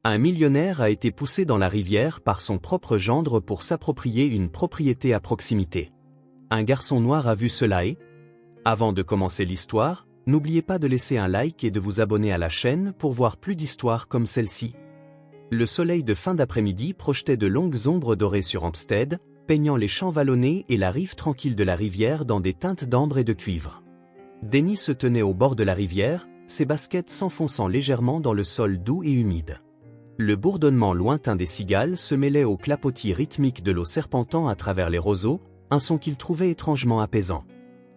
Un millionnaire a été poussé dans la rivière par son propre gendre pour s'approprier une propriété à proximité. Un garçon noir a vu cela et... Avant de commencer l'histoire, n'oubliez pas de laisser un like et de vous abonner à la chaîne pour voir plus d'histoires comme celle-ci. Le soleil de fin d'après-midi projetait de longues ombres dorées sur Hampstead, peignant les champs vallonnés et la rive tranquille de la rivière dans des teintes d'ambre et de cuivre. Denny se tenait au bord de la rivière, ses baskets s'enfonçant légèrement dans le sol doux et humide. Le bourdonnement lointain des cigales se mêlait au clapotis rythmique de l'eau serpentant à travers les roseaux, un son qu'il trouvait étrangement apaisant.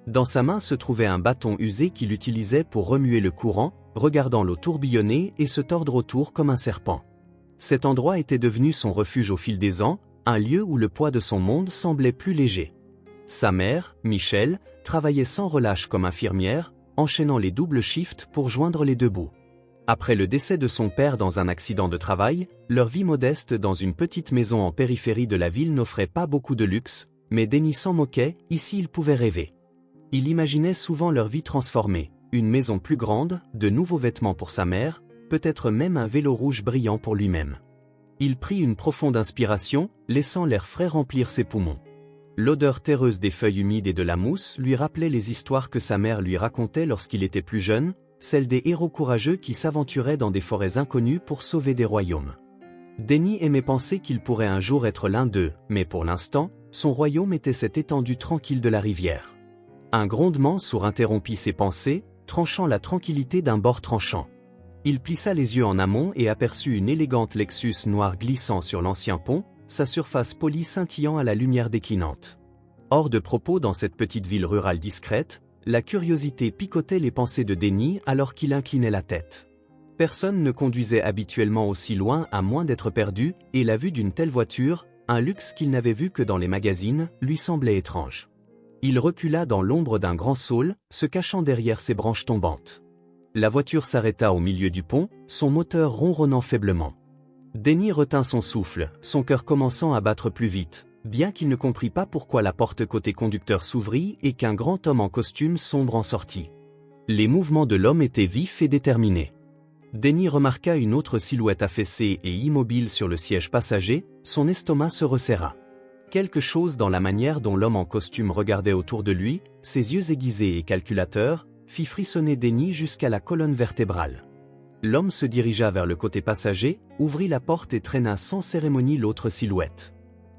Dans sa main se trouvait un bâton usé qu'il utilisait pour remuer le courant, regardant l'eau tourbillonner et se tordre autour comme un serpent. Cet endroit était devenu son refuge au fil des ans, un lieu où le poids de son monde semblait plus léger. Sa mère, Michelle, travaillait sans relâche comme infirmière, enchaînant les doubles shifts pour joindre les deux bouts. Après le décès de son père dans un accident de travail, leur vie modeste dans une petite maison en périphérie de la ville n'offrait pas beaucoup de luxe, mais Denny s'en moquait, ici il pouvait rêver. Il imaginait souvent leur vie transformée, une maison plus grande, de nouveaux vêtements pour sa mère, peut-être même un vélo rouge brillant pour lui-même. Il prit une profonde inspiration, laissant l'air frais remplir ses poumons. L'odeur terreuse des feuilles humides et de la mousse lui rappelait les histoires que sa mère lui racontait lorsqu'il était plus jeune, celles des héros courageux qui s'aventuraient dans des forêts inconnues pour sauver des royaumes. Denny aimait penser qu'il pourrait un jour être l'un d'eux, mais pour l'instant, son royaume était cette étendue tranquille de la rivière. Un grondement sourd interrompit ses pensées, tranchant la tranquillité d'un bord tranchant. Il plissa les yeux en amont et aperçut une élégante Lexus noire glissant sur l'ancien pont, sa surface polie scintillant à la lumière déclinante. Hors de propos dans cette petite ville rurale discrète, la curiosité picotait les pensées de Denny alors qu'il inclinait la tête. Personne ne conduisait habituellement aussi loin à moins d'être perdu, et la vue d'une telle voiture, un luxe qu'il n'avait vu que dans les magazines, lui semblait étrange. Il recula dans l'ombre d'un grand saule, se cachant derrière ses branches tombantes. La voiture s'arrêta au milieu du pont, son moteur ronronnant faiblement. Denny retint son souffle, son cœur commençant à battre plus vite, bien qu'il ne comprit pas pourquoi la porte côté conducteur s'ouvrit et qu'un grand homme en costume sombre en sortit. Les mouvements de l'homme étaient vifs et déterminés. Denny remarqua une autre silhouette affaissée et immobile sur le siège passager, son estomac se resserra. Quelque chose dans la manière dont l'homme en costume regardait autour de lui, ses yeux aiguisés et calculateurs, fit frissonner Denny jusqu'à la colonne vertébrale. L'homme se dirigea vers le côté passager, ouvrit la porte et traîna sans cérémonie l'autre silhouette.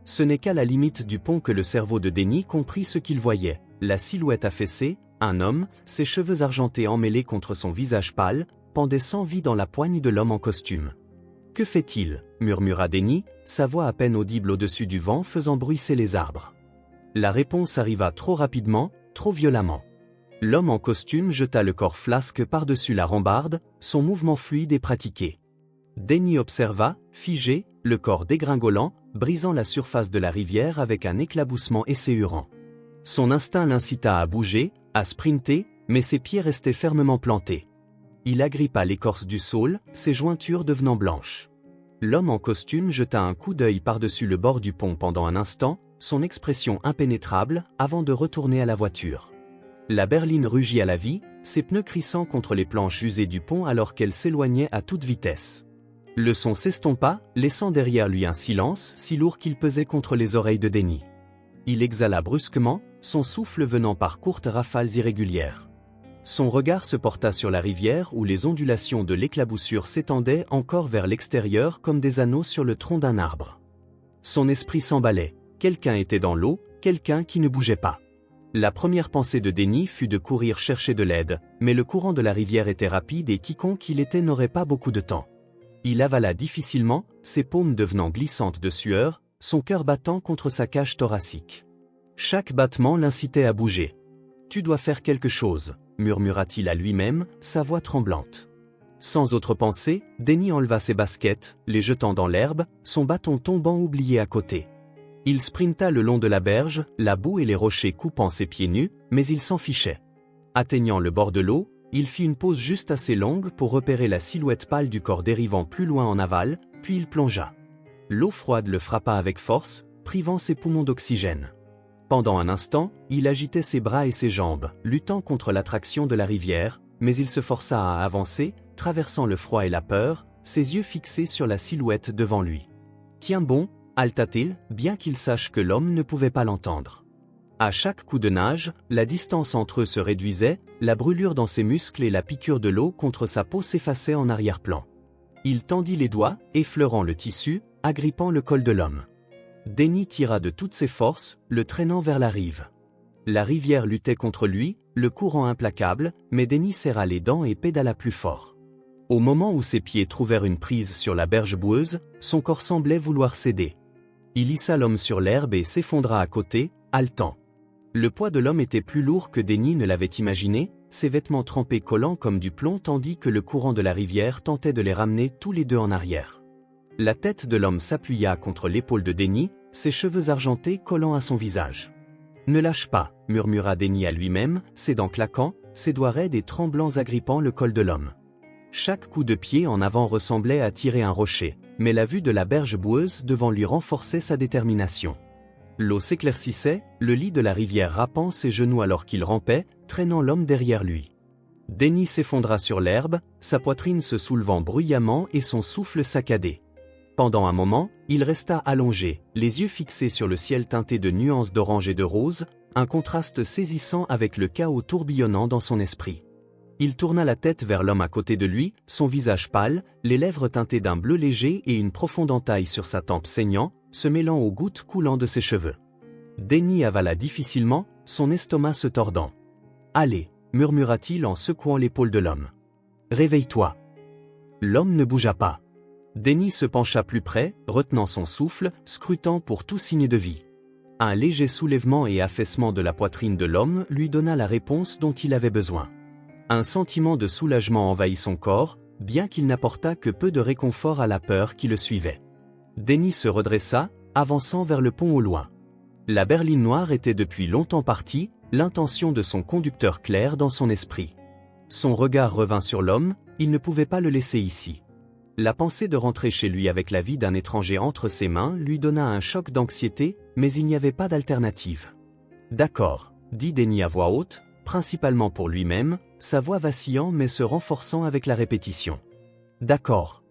Ce n'est qu'à la limite du pont que le cerveau de Denny comprit ce qu'il voyait, la silhouette affaissée, un homme, ses cheveux argentés emmêlés contre son visage pâle, pendaient sans vie dans la poigne de l'homme en costume. « Que fait-il » murmura Denny, sa voix à peine audible au-dessus du vent faisant bruisser les arbres. La réponse arriva trop rapidement, trop violemment. L'homme en costume jeta le corps flasque par-dessus la rambarde, son mouvement fluide et pratiqué. Denny observa, figé, le corps dégringolant, brisant la surface de la rivière avec un éclaboussement esséurant. Son instinct l'incita à bouger, à sprinter, mais ses pieds restaient fermement plantés. Il agrippa l'écorce du saule, ses jointures devenant blanches. L'homme en costume jeta un coup d'œil par-dessus le bord du pont pendant un instant, son expression impénétrable, avant de retourner à la voiture. La berline rugit à la vie, ses pneus crissant contre les planches usées du pont alors qu'elle s'éloignait à toute vitesse. Le son s'estompa, laissant derrière lui un silence si lourd qu'il pesait contre les oreilles de Denny. Il exhala brusquement, son souffle venant par courtes rafales irrégulières. Son regard se porta sur la rivière où les ondulations de l'éclaboussure s'étendaient encore vers l'extérieur comme des anneaux sur le tronc d'un arbre. Son esprit s'emballait, quelqu'un était dans l'eau, quelqu'un qui ne bougeait pas. La première pensée de Denny fut de courir chercher de l'aide, mais le courant de la rivière était rapide et quiconque il était n'aurait pas beaucoup de temps. Il avala difficilement, ses paumes devenant glissantes de sueur, son cœur battant contre sa cage thoracique. Chaque battement l'incitait à bouger. « Tu dois faire quelque chose », murmura-t-il à lui-même, sa voix tremblante. Sans autre pensée, Denny enleva ses baskets, les jetant dans l'herbe, son bâton tombant oublié à côté. Il sprinta le long de la berge, la boue et les rochers coupant ses pieds nus, mais il s'en fichait. Atteignant le bord de l'eau, il fit une pause juste assez longue pour repérer la silhouette pâle du corps dérivant plus loin en aval, puis il plongea. L'eau froide le frappa avec force, privant ses poumons d'oxygène. Pendant un instant, il agitait ses bras et ses jambes, luttant contre l'attraction de la rivière, mais il se força à avancer, traversant le froid et la peur, ses yeux fixés sur la silhouette devant lui. « Tiens bon » haleta-t-il, bien qu'il sache que l'homme ne pouvait pas l'entendre. À chaque coup de nage, la distance entre eux se réduisait, la brûlure dans ses muscles et la piqûre de l'eau contre sa peau s'effaçaient en arrière-plan. Il tendit les doigts, effleurant le tissu, agrippant le col de l'homme. Denny tira de toutes ses forces, le traînant vers la rive. La rivière luttait contre lui, le courant implacable, mais Denny serra les dents et pédala plus fort. Au moment où ses pieds trouvèrent une prise sur la berge boueuse, son corps semblait vouloir céder. Il hissa l'homme sur l'herbe et s'effondra à côté, haletant. Le poids de l'homme était plus lourd que Denny ne l'avait imaginé, ses vêtements trempés collant comme du plomb tandis que le courant de la rivière tentait de les ramener tous les deux en arrière. La tête de l'homme s'appuya contre l'épaule de Denny, ses cheveux argentés collant à son visage. « Ne lâche pas » murmura Denny à lui-même, ses dents claquant, ses doigts raides et tremblants agrippant le col de l'homme. Chaque coup de pied en avant ressemblait à tirer un rocher, mais la vue de la berge boueuse devant lui renforçait sa détermination. L'eau s'éclaircissait, le lit de la rivière râpant ses genoux alors qu'il rampait, traînant l'homme derrière lui. Denny s'effondra sur l'herbe, sa poitrine se soulevant bruyamment et son souffle saccadé. Pendant un moment, il resta allongé, les yeux fixés sur le ciel teinté de nuances d'orange et de rose, un contraste saisissant avec le chaos tourbillonnant dans son esprit. Il tourna la tête vers l'homme à côté de lui, son visage pâle, les lèvres teintées d'un bleu léger et une profonde entaille sur sa tempe saignant, se mêlant aux gouttes coulant de ses cheveux. Denny avala difficilement, son estomac se tordant. « Allez » murmura-t-il en secouant l'épaule de l'homme. « Réveille-toi » L'homme ne bougea pas. Denny se pencha plus près, retenant son souffle, scrutant pour tout signe de vie. Un léger soulèvement et affaissement de la poitrine de l'homme lui donna la réponse dont il avait besoin. Un sentiment de soulagement envahit son corps, bien qu'il n'apportât que peu de réconfort à la peur qui le suivait. Denny se redressa, avançant vers le pont au loin. La berline noire était depuis longtemps partie, l'intention de son conducteur claire dans son esprit. Son regard revint sur l'homme, il ne pouvait pas le laisser ici. La pensée de rentrer chez lui avec la vie d'un étranger entre ses mains lui donna un choc d'anxiété, mais il n'y avait pas d'alternative. « D'accord » dit Denny à voix haute, principalement pour lui-même, sa voix vacillant mais se renforçant avec la répétition. « D'accord. »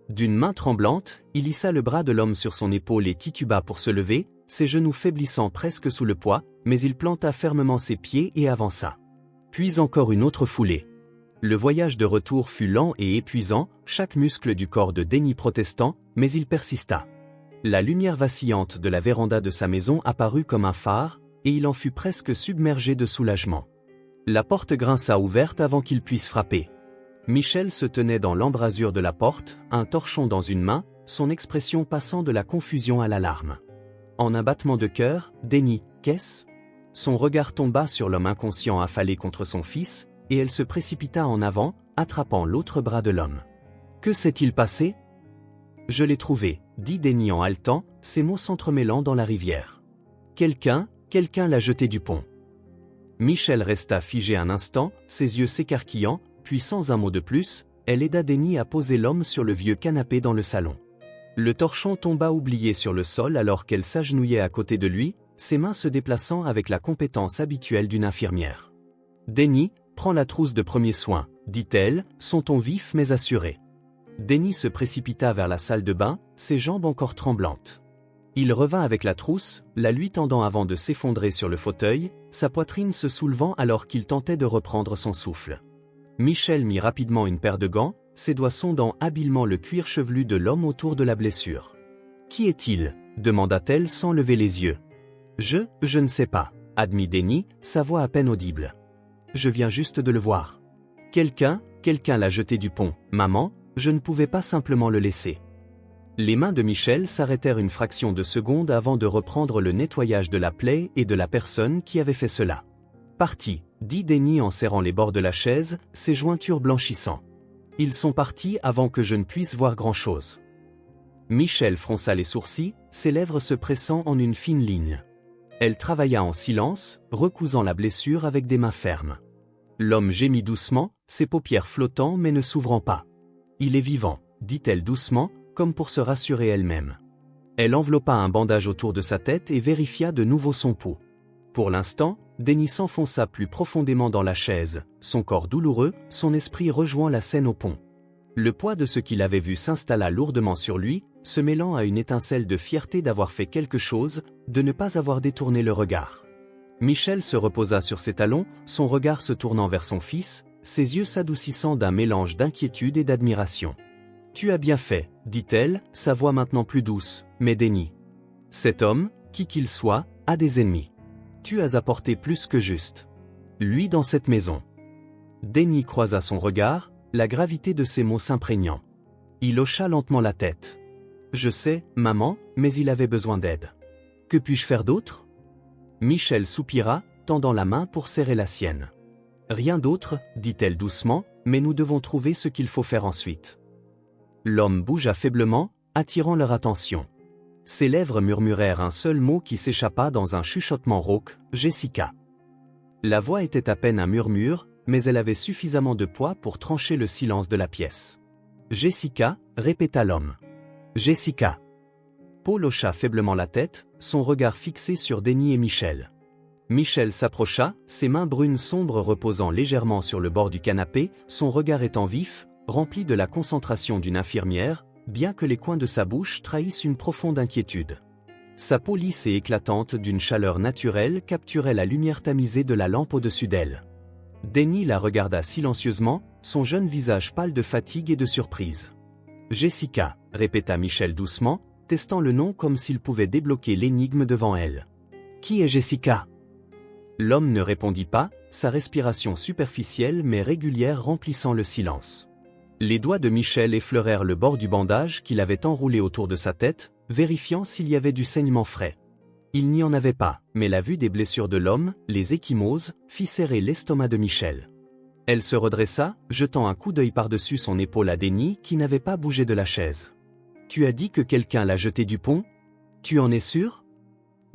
D'une main tremblante, il hissa le bras de l'homme sur son épaule et tituba pour se lever, ses genoux faiblissant presque sous le poids, mais il planta fermement ses pieds et avança. Puis encore une autre foulée. Le voyage de retour fut lent et épuisant, chaque muscle du corps de Denny protestant, mais il persista. La lumière vacillante de la véranda de sa maison apparut comme un phare, et il en fut presque submergé de soulagement. La porte grinça ouverte avant qu'il puisse frapper. Michel se tenait dans l'embrasure de la porte, un torchon dans une main, son expression passant de la confusion à l'alarme. En un battement de cœur, Denny, qu'est-ce ? Son regard tomba sur l'homme inconscient affalé contre son fils, et elle se précipita en avant, attrapant l'autre bras de l'homme. Que s'est-il passé ? Je l'ai trouvé, dit Denny en haletant, ses mots s'entremêlant dans la rivière. Quelqu'un l'a jeté du pont. Michel resta figé un instant, ses yeux s'écarquillant, puis sans un mot de plus, elle aida Denny à poser l'homme sur le vieux canapé dans le salon. Le torchon tomba oublié sur le sol alors qu'elle s'agenouillait à côté de lui, ses mains se déplaçant avec la compétence habituelle d'une infirmière. « Denny, prends la trousse de premier soin, » dit-elle, son ton vif mais assuré. Denny se précipita vers la salle de bain, ses jambes encore tremblantes. Il revint avec la trousse, la lui tendant avant de s'effondrer sur le fauteuil, sa poitrine se soulevant alors qu'il tentait de reprendre son souffle. Michel mit rapidement une paire de gants, ses doigts sondant habilement le cuir chevelu de l'homme autour de la blessure. « Qui est-il » demanda-t-elle sans lever les yeux. « Je ne sais pas » admit Denny, sa voix à peine audible. « Je viens juste de le voir. Quelqu'un l'a jeté du pont, maman, je ne pouvais pas simplement le laisser. » Les mains de Michel s'arrêtèrent une fraction de seconde avant de reprendre le nettoyage de la plaie et de la personne qui avait fait cela. « Parti » dit Denny en serrant les bords de la chaise, ses jointures blanchissant. « Ils sont partis avant que je ne puisse voir grand-chose. » Michel fronça les sourcils, ses lèvres se pressant en une fine ligne. Elle travailla en silence, recousant la blessure avec des mains fermes. L'homme gémit doucement, ses paupières flottant mais ne s'ouvrant pas. « Il est vivant » dit-elle doucement, comme pour se rassurer elle-même. Elle enveloppa un bandage autour de sa tête et vérifia de nouveau son pouls. Pour l'instant, Denny s'enfonça plus profondément dans la chaise, son corps douloureux, son esprit rejoint la scène au pont. Le poids de ce qu'il avait vu s'installa lourdement sur lui, se mêlant à une étincelle de fierté d'avoir fait quelque chose, de ne pas avoir détourné le regard. Michel se reposa sur ses talons, son regard se tournant vers son fils, ses yeux s'adoucissant d'un mélange d'inquiétude et d'admiration. « Tu as bien fait, dit-elle, sa voix maintenant plus douce, mais Denny. Cet homme, qui qu'il soit, a des ennemis. Tu as apporté plus que juste. Lui dans cette maison. » Denny croisa son regard, la gravité de ses mots s'imprégnant. Il hocha lentement la tête. « Je sais, maman, mais il avait besoin d'aide. Que puis-je faire d'autre ?» Michel soupira, tendant la main pour serrer la sienne. « Rien d'autre, dit-elle doucement, mais nous devons trouver ce qu'il faut faire ensuite. » L'homme bougea faiblement, attirant leur attention. Ses lèvres murmurèrent un seul mot qui s'échappa dans un chuchotement rauque, « Jessica ». La voix était à peine un murmure, mais elle avait suffisamment de poids pour trancher le silence de la pièce. « Jessica », répéta l'homme. « Jessica ». Paul hocha faiblement la tête, son regard fixé sur Denny et Michel. Michel s'approcha, ses mains brunes sombres reposant légèrement sur le bord du canapé, son regard étant vif, rempli de la concentration d'une infirmière, bien que les coins de sa bouche trahissent une profonde inquiétude. Sa peau lisse et éclatante d'une chaleur naturelle capturait la lumière tamisée de la lampe au-dessus d'elle. Denny la regarda silencieusement, son jeune visage pâle de fatigue et de surprise. « Jessica », répéta Michel doucement, testant le nom comme s'il pouvait débloquer l'énigme devant elle. « Qui est Jessica ?» L'homme ne répondit pas, sa respiration superficielle mais régulière remplissant le silence. Les doigts de Michel effleurèrent le bord du bandage qu'il avait enroulé autour de sa tête, vérifiant s'il y avait du saignement frais. Il n'y en avait pas, mais la vue des blessures de l'homme, les ecchymoses, fit serrer l'estomac de Michel. Elle se redressa, jetant un coup d'œil par-dessus son épaule à Denny qui n'avait pas bougé de la chaise. « Tu as dit que quelqu'un l'a jeté du pont ? Tu en es sûr ?»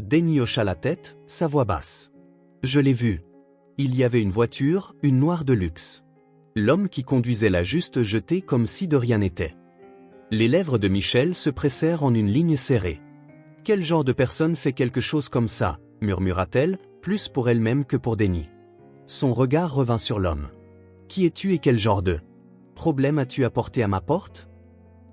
Denny hocha la tête, sa voix basse. « Je l'ai vu. Il y avait une voiture, une noire de luxe. L'homme qui conduisait l'a juste jetée comme si de rien n'était. » Les lèvres de Michel se pressèrent en une ligne serrée. « Quel genre de personne fait quelque chose comme ça ?» murmura-t-elle, plus pour elle-même que pour Denny. Son regard revint sur l'homme. « Qui es-tu et quel genre de problème as-tu apporté à ma porte ?»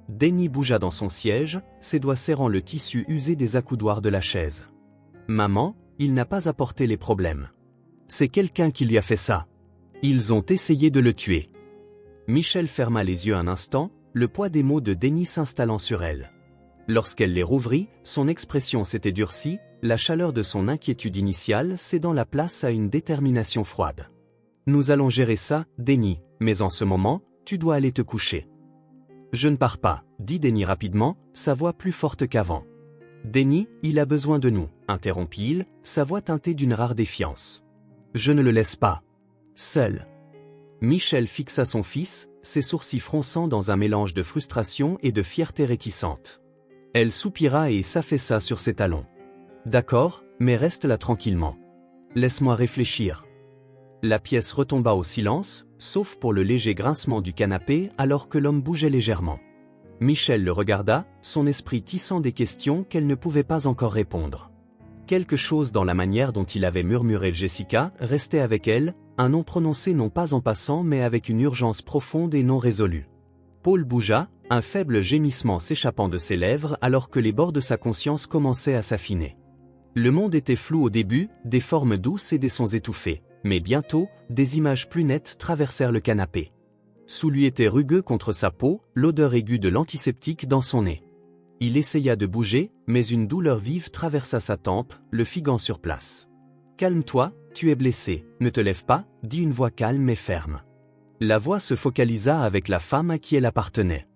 Denny bougea dans son siège, ses doigts serrant le tissu usé des accoudoirs de la chaise. « Maman, il n'a pas apporté les problèmes. C'est quelqu'un qui lui a fait ça. Ils ont essayé de le tuer. » Michel ferma les yeux un instant, le poids des mots de Denny s'installant sur elle. Lorsqu'elle les rouvrit, son expression s'était durcie, la chaleur de son inquiétude initiale cédant la place à une détermination froide. « Nous allons gérer ça, Denny, mais en ce moment, tu dois aller te coucher. » « Je ne pars pas, » dit Denny rapidement, sa voix plus forte qu'avant. « Denny, il a besoin de nous, » interrompit-il, sa voix teintée d'une rare défiance. « Je ne le laisse pas. Seul. » Michel fixa son fils, ses sourcils fronçant dans un mélange de frustration et de fierté réticente. Elle soupira et s'affaissa sur ses talons. « D'accord, mais reste là tranquillement. Laisse-moi réfléchir. » La pièce retomba au silence, sauf pour le léger grincement du canapé alors que l'homme bougeait légèrement. Michel le regarda, son esprit tissant des questions qu'elle ne pouvait pas encore répondre. Quelque chose dans la manière dont il avait murmuré Jessica restait avec elle, un nom prononcé non pas en passant mais avec une urgence profonde et non résolue. Paul bougea, un faible gémissement s'échappant de ses lèvres alors que les bords de sa conscience commençaient à s'affiner. Le monde était flou au début, des formes douces et des sons étouffés. Mais bientôt, des images plus nettes traversèrent le canapé. Sous lui était rugueux contre sa peau, l'odeur aiguë de l'antiseptique dans son nez. Il essaya de bouger, mais une douleur vive traversa sa tempe, le figant sur place. « Calme-toi, tu es blessé, ne te lève pas » dit une voix calme mais ferme. La voix se focalisa avec la femme à qui elle appartenait.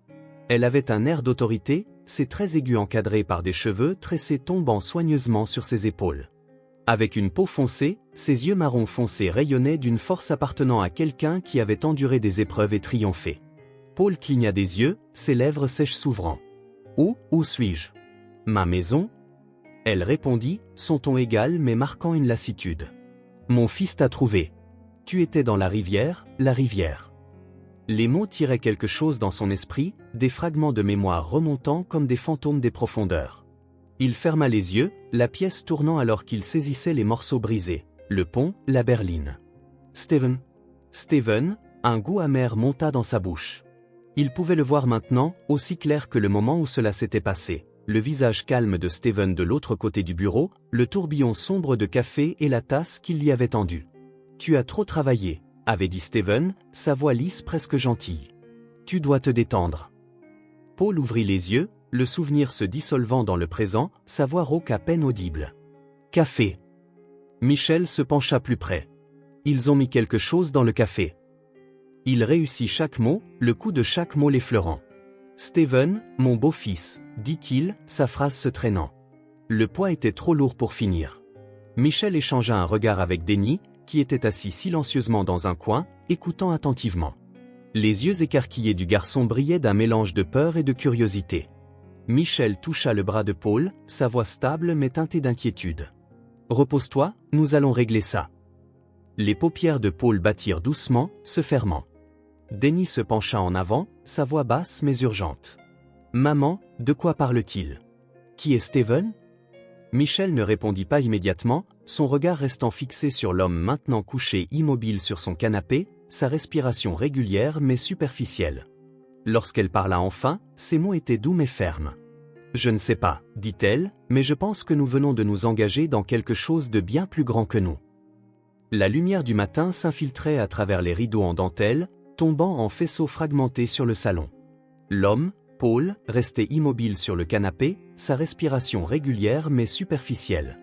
Elle avait un air d'autorité, ses traits aigus encadrés par des cheveux tressés tombant soigneusement sur ses épaules. Avec une peau foncée, ses yeux marron foncé rayonnaient d'une force appartenant à quelqu'un qui avait enduré des épreuves et triomphé. Paul cligna des yeux, ses lèvres sèches s'ouvrant. « Où suis-je ? Ma maison ?» Elle répondit, son ton égal mais marquant une lassitude. « Mon fils t'a trouvé. Tu étais dans la rivière, la rivière. » Les mots tiraient quelque chose dans son esprit, des fragments de mémoire remontant comme des fantômes des profondeurs. Il ferma les yeux, la pièce tournant alors qu'il saisissait les morceaux brisés. Le pont, la berline. Steven, un goût amer monta dans sa bouche. Il pouvait le voir maintenant, aussi clair que le moment où cela s'était passé. Le visage calme de Steven de l'autre côté du bureau, le tourbillon sombre de café et la tasse qu'il lui avait tendue. « Tu as trop travaillé », avait dit Steven, sa voix lisse presque gentille. « Tu dois te détendre. » Paul ouvrit les yeux, le souvenir se dissolvant dans le présent, sa voix rauque à peine audible. « Café. » Michel se pencha plus près. Ils ont mis quelque chose dans le café. Il réussit chaque mot, le coup de chaque mot l'effleurant. « Steven, mon beau-fils », dit-il, sa phrase se traînant. Le poids était trop lourd pour finir. Michel échangea un regard avec Denis, qui était assis silencieusement dans un coin, écoutant attentivement. Les yeux écarquillés du garçon brillaient d'un mélange de peur et de curiosité. Michel toucha le bras de Paul, sa voix stable mais teintée d'inquiétude. « Repose-toi, nous allons régler ça. » Les paupières de Paul battirent doucement, se fermant. Denis se pencha en avant, sa voix basse mais urgente. « Maman, de quoi parle-t-il? Qui est Steven ?» Michel ne répondit pas immédiatement, son regard restant fixé sur l'homme maintenant couché immobile sur son canapé, sa respiration régulière mais superficielle. Lorsqu'elle parla enfin, ses mots étaient doux mais fermes. « Je ne sais pas, dit-elle, mais je pense que nous venons de nous engager dans quelque chose de bien plus grand que nous. » La lumière du matin s'infiltrait à travers les rideaux en dentelle, tombant en faisceaux fragmentés sur le salon. L'homme, Paul, restait immobile sur le canapé, sa respiration régulière mais superficielle.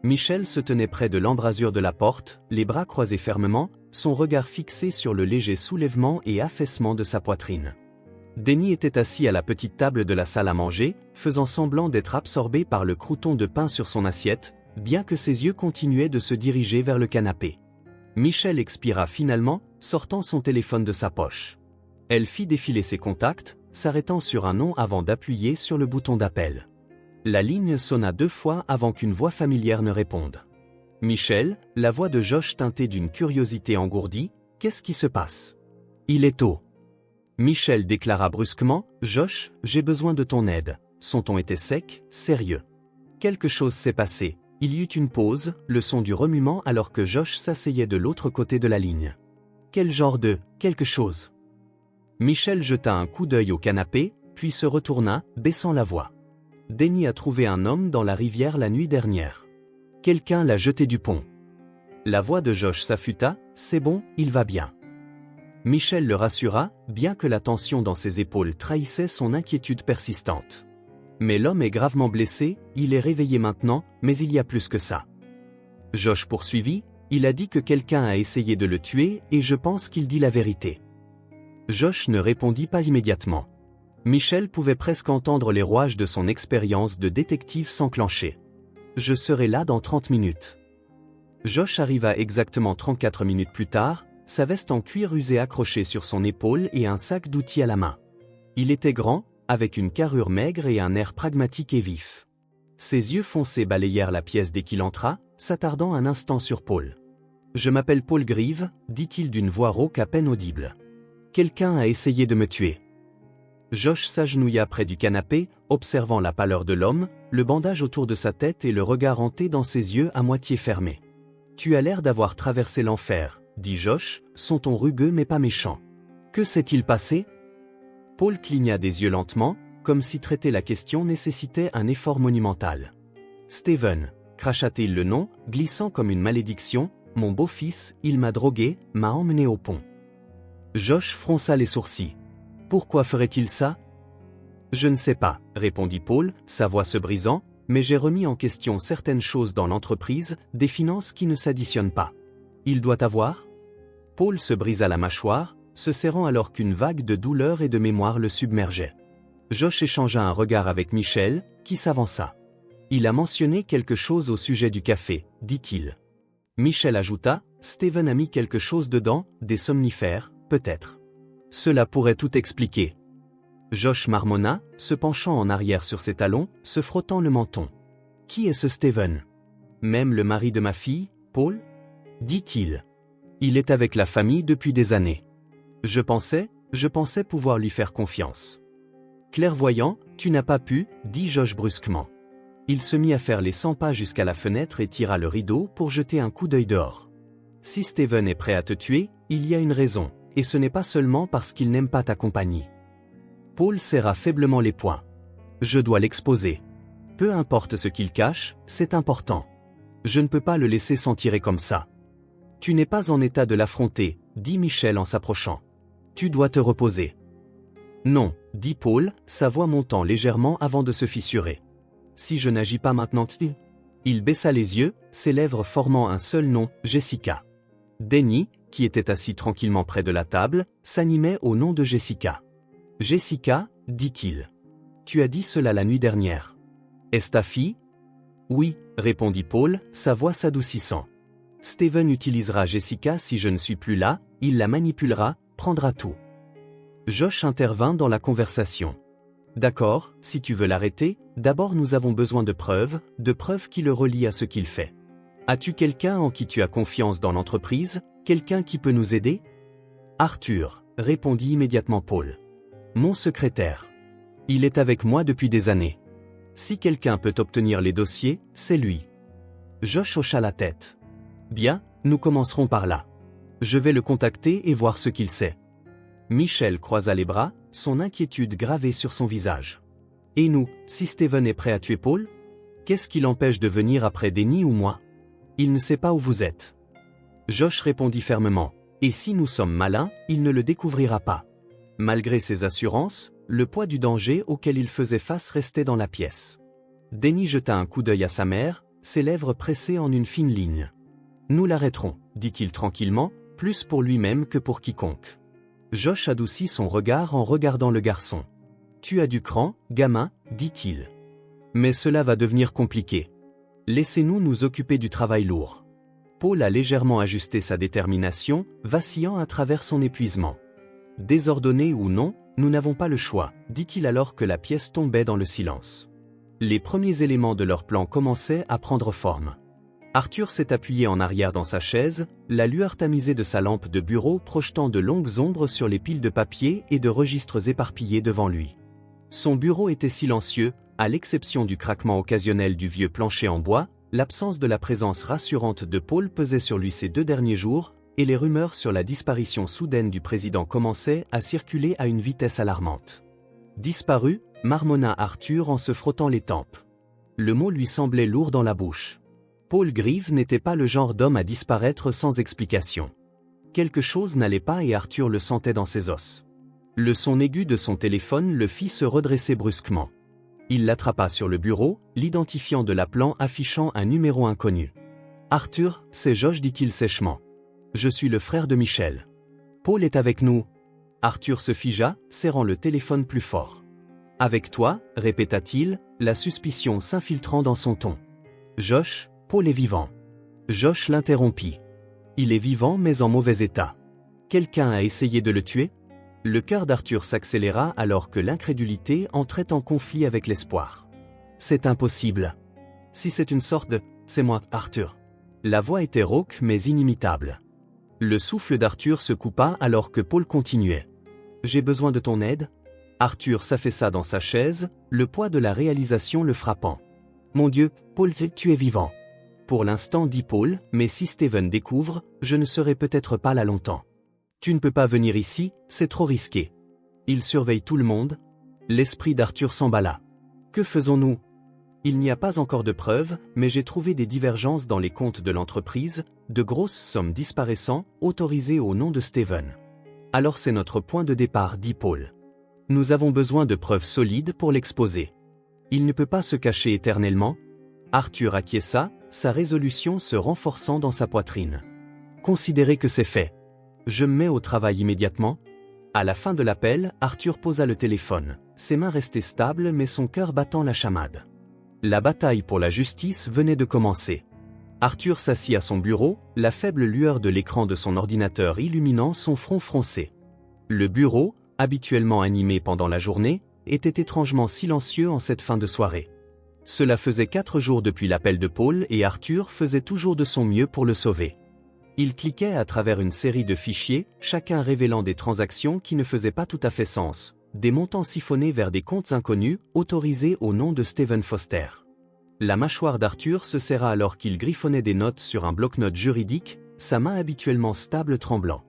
Michel se tenait près de l'embrasure de la porte, les bras croisés fermement, son regard fixé sur le léger soulèvement et affaissement de sa poitrine. Denis était assis à la petite table de la salle à manger, faisant semblant d'être absorbé par le crouton de pain sur son assiette, bien que ses yeux continuaient de se diriger vers le canapé. Michel expira finalement, sortant son téléphone de sa poche. Elle fit défiler ses contacts, s'arrêtant sur un nom avant d'appuyer sur le bouton d'appel. La ligne sonna 2 fois avant qu'une voix familière ne réponde. « Michel », la voix de Josh teintée d'une curiosité engourdie, « qu'est-ce qui se passe? » « Il est tôt. » Michel déclara brusquement, « Josh, j'ai besoin de ton aide. » Son ton était sec, sérieux. Quelque chose s'est passé. Il y eut une pause, le son du remuement alors que Josh s'asseyait de l'autre côté de la ligne. Quel genre de « quelque chose » Michel jeta un coup d'œil au canapé, puis se retourna, baissant la voix. Denis a trouvé un homme dans la rivière la nuit dernière. Quelqu'un l'a jeté du pont. La voix de Josh s'affûta, « C'est bon, il va bien. » Michel le rassura, bien que la tension dans ses épaules trahissait son inquiétude persistante. Mais l'homme est gravement blessé, il est réveillé maintenant, mais il y a plus que ça. Josh poursuivit, il a dit que quelqu'un a essayé de le tuer et je pense qu'il dit la vérité. Josh ne répondit pas immédiatement. Michel pouvait presque entendre les rouages de son expérience de détective s'enclencher. Je serai là dans 30 minutes. Josh arriva exactement 34 minutes plus tard, sa veste en cuir usé accrochée sur son épaule et un sac d'outils à la main. Il était grand, avec une carrure maigre et un air pragmatique et vif. Ses yeux foncés balayèrent la pièce dès qu'il entra, s'attardant un instant sur Paul. « Je m'appelle Paul Grieve », dit-il d'une voix rauque à peine audible. « Quelqu'un a essayé de me tuer. » Josh s'agenouilla près du canapé, observant la pâleur de l'homme, le bandage autour de sa tête et le regard hanté dans ses yeux à moitié fermés. « Tu as l'air d'avoir traversé l'enfer, » dit Josh, son ton rugueux mais pas méchant. « Que s'est-il passé ?» Paul cligna des yeux lentement, comme si traiter la question nécessitait un effort monumental. « Steven », cracha-t-il le nom, glissant comme une malédiction, « mon beau-fils, il m'a drogué, m'a emmené au pont. » Josh fronça les sourcils. « Pourquoi ferait-il ça ?»« Je ne sais pas, » répondit Paul, sa voix se brisant, « mais j'ai remis en question certaines choses dans l'entreprise, des finances qui ne s'additionnent pas. Il doit avoir ?» Paul se brisa la mâchoire, se serrant alors qu'une vague de douleur et de mémoire le submergeait. Josh échangea un regard avec Michel, qui s'avança. « Il a mentionné quelque chose au sujet du café, » dit-il. Michel ajouta, « Steven a mis quelque chose dedans, des somnifères, peut-être. Cela pourrait tout expliquer. » Josh marmonna, se penchant en arrière sur ses talons, se frottant le menton. « Qui est ce Steven ? Même le mari de ma fille, Paul ? » dit-il. « Il est avec la famille depuis des années. Je pensais pouvoir lui faire confiance. » « Clairvoyant, tu n'as pas pu, » dit Josh brusquement. Il se mit à faire les 100 pas jusqu'à la fenêtre et tira le rideau pour jeter un coup d'œil dehors. « Si Steven est prêt à te tuer, il y a une raison, et ce n'est pas seulement parce qu'il n'aime pas ta compagnie. Paul serra faiblement les poings. Je dois l'exposer. Peu importe ce qu'il cache, c'est important. Je ne peux pas le laisser s'en tirer comme ça. Tu n'es pas en état de l'affronter, dit Michel en s'approchant. Tu dois te reposer. Non, dit Paul, sa voix montant légèrement avant de se fissurer. Si je n'agis pas maintenant, Il baissa les yeux, ses lèvres formant un seul nom, Jessica. Denny, qui était assis tranquillement près de la table, s'animait au nom de Jessica. Jessica, dit-il. Tu as dit cela la nuit dernière. Est-ce ta fille? Oui, répondit Paul, sa voix s'adoucissant. Steven utilisera Jessica si je ne suis plus là, il la manipulera, prendra tout. Josh intervint dans la conversation. D'accord, si tu veux l'arrêter, d'abord nous avons besoin de preuves qui le relient à ce qu'il fait. As-tu quelqu'un en qui tu as confiance dans l'entreprise, quelqu'un qui peut nous aider? Arthur, répondit immédiatement Paul. Mon secrétaire. Il est avec moi depuis des années. Si quelqu'un peut obtenir les dossiers, c'est lui. Josh hocha la tête. Bien, nous commencerons par là. Je vais le contacter et voir ce qu'il sait. Michel croisa les bras, son inquiétude gravée sur son visage. Et nous, si Steven est prêt à tuer Paul? Qu'est-ce qui l'empêche de venir après Denny ou moi? Il ne sait pas où vous êtes. Josh répondit fermement. Et si nous sommes malins, il ne le découvrira pas. Malgré ses assurances, le poids du danger auquel il faisait face restait dans la pièce. Denny jeta un coup d'œil à sa mère, ses lèvres pressées en une fine ligne. Nous l'arrêterons, dit-il tranquillement, plus pour lui-même que pour quiconque. Josh adoucit son regard en regardant le garçon. Tu as du cran, gamin, dit-il. Mais cela va devenir compliqué. Laissez-nous nous occuper du travail lourd. Paul a légèrement ajusté sa détermination, vacillant à travers son épuisement. Désordonné ou non, nous n'avons pas le choix, dit-il alors que la pièce tombait dans le silence. Les premiers éléments de leur plan commençaient à prendre forme. Arthur s'est appuyé en arrière dans sa chaise, la lueur tamisée de sa lampe de bureau projetant de longues ombres sur les piles de papier et de registres éparpillés devant lui. Son bureau était silencieux, à l'exception du craquement occasionnel du vieux plancher en bois, l'absence de la présence rassurante de Paul pesait sur lui ces 2 derniers jours, et les rumeurs sur la disparition soudaine du président commençaient à circuler à une vitesse alarmante. Disparu, marmonna Arthur en se frottant les tempes. Le mot lui semblait lourd dans la bouche. Paul Grieve n'était pas le genre d'homme à disparaître sans explication. Quelque chose n'allait pas et Arthur le sentait dans ses os. Le son aigu de son téléphone le fit se redresser brusquement. Il l'attrapa sur le bureau, l'identifiant de l'appelant affichant un numéro inconnu. « Arthur, c'est Josh, dit-il sèchement. Je suis le frère de Michel. Paul est avec nous. » Arthur se figea, serrant le téléphone plus fort. « Avec toi » répéta-t-il, la suspicion s'infiltrant dans son ton. « Josh, Paul est vivant. » Josh l'interrompit. « Il est vivant mais en mauvais état. Quelqu'un a essayé de le tuer ?» Le cœur d'Arthur s'accéléra alors que l'incrédulité entrait en conflit avec l'espoir. « C'est impossible. Si c'est une sorte de... C'est moi, Arthur. » La voix était rauque mais inimitable. Le souffle d'Arthur se coupa alors que Paul continuait. « J'ai besoin de ton aide ?» Arthur s'affaissa dans sa chaise, le poids de la réalisation le frappant. « Mon Dieu, Paul, tu es vivant. » Pour l'instant, dit Paul, mais si Steven découvre, je ne serai peut-être pas là longtemps. Tu ne peux pas venir ici, c'est trop risqué. Il surveille tout le monde. L'esprit d'Arthur s'emballa. Que faisons-nous? Il n'y a pas encore de preuves, mais j'ai trouvé des divergences dans les comptes de l'entreprise, de grosses sommes disparaissant, autorisées au nom de Steven. Alors c'est notre point de départ, dit Paul. Nous avons besoin de preuves solides pour l'exposer. Il ne peut pas se cacher éternellement. Arthur acquiesça, sa résolution se renforçant dans sa poitrine. Considérez que c'est fait. Je me mets au travail immédiatement. À la fin de l'appel, Arthur posa le téléphone, ses mains restaient stables mais son cœur battant la chamade. La bataille pour la justice venait de commencer. Arthur s'assit à son bureau, la faible lueur de l'écran de son ordinateur illuminant son front froncé. Le bureau, habituellement animé pendant la journée, était étrangement silencieux en cette fin de soirée. Cela faisait 4 jours depuis l'appel de Paul et Arthur faisait toujours de son mieux pour le sauver. Il cliquait à travers une série de fichiers, chacun révélant des transactions qui ne faisaient pas tout à fait sens, des montants siphonnés vers des comptes inconnus, autorisés au nom de Steven Foster. La mâchoire d'Arthur se serra alors qu'il griffonnait des notes sur un bloc-notes juridique, sa main habituellement stable tremblant.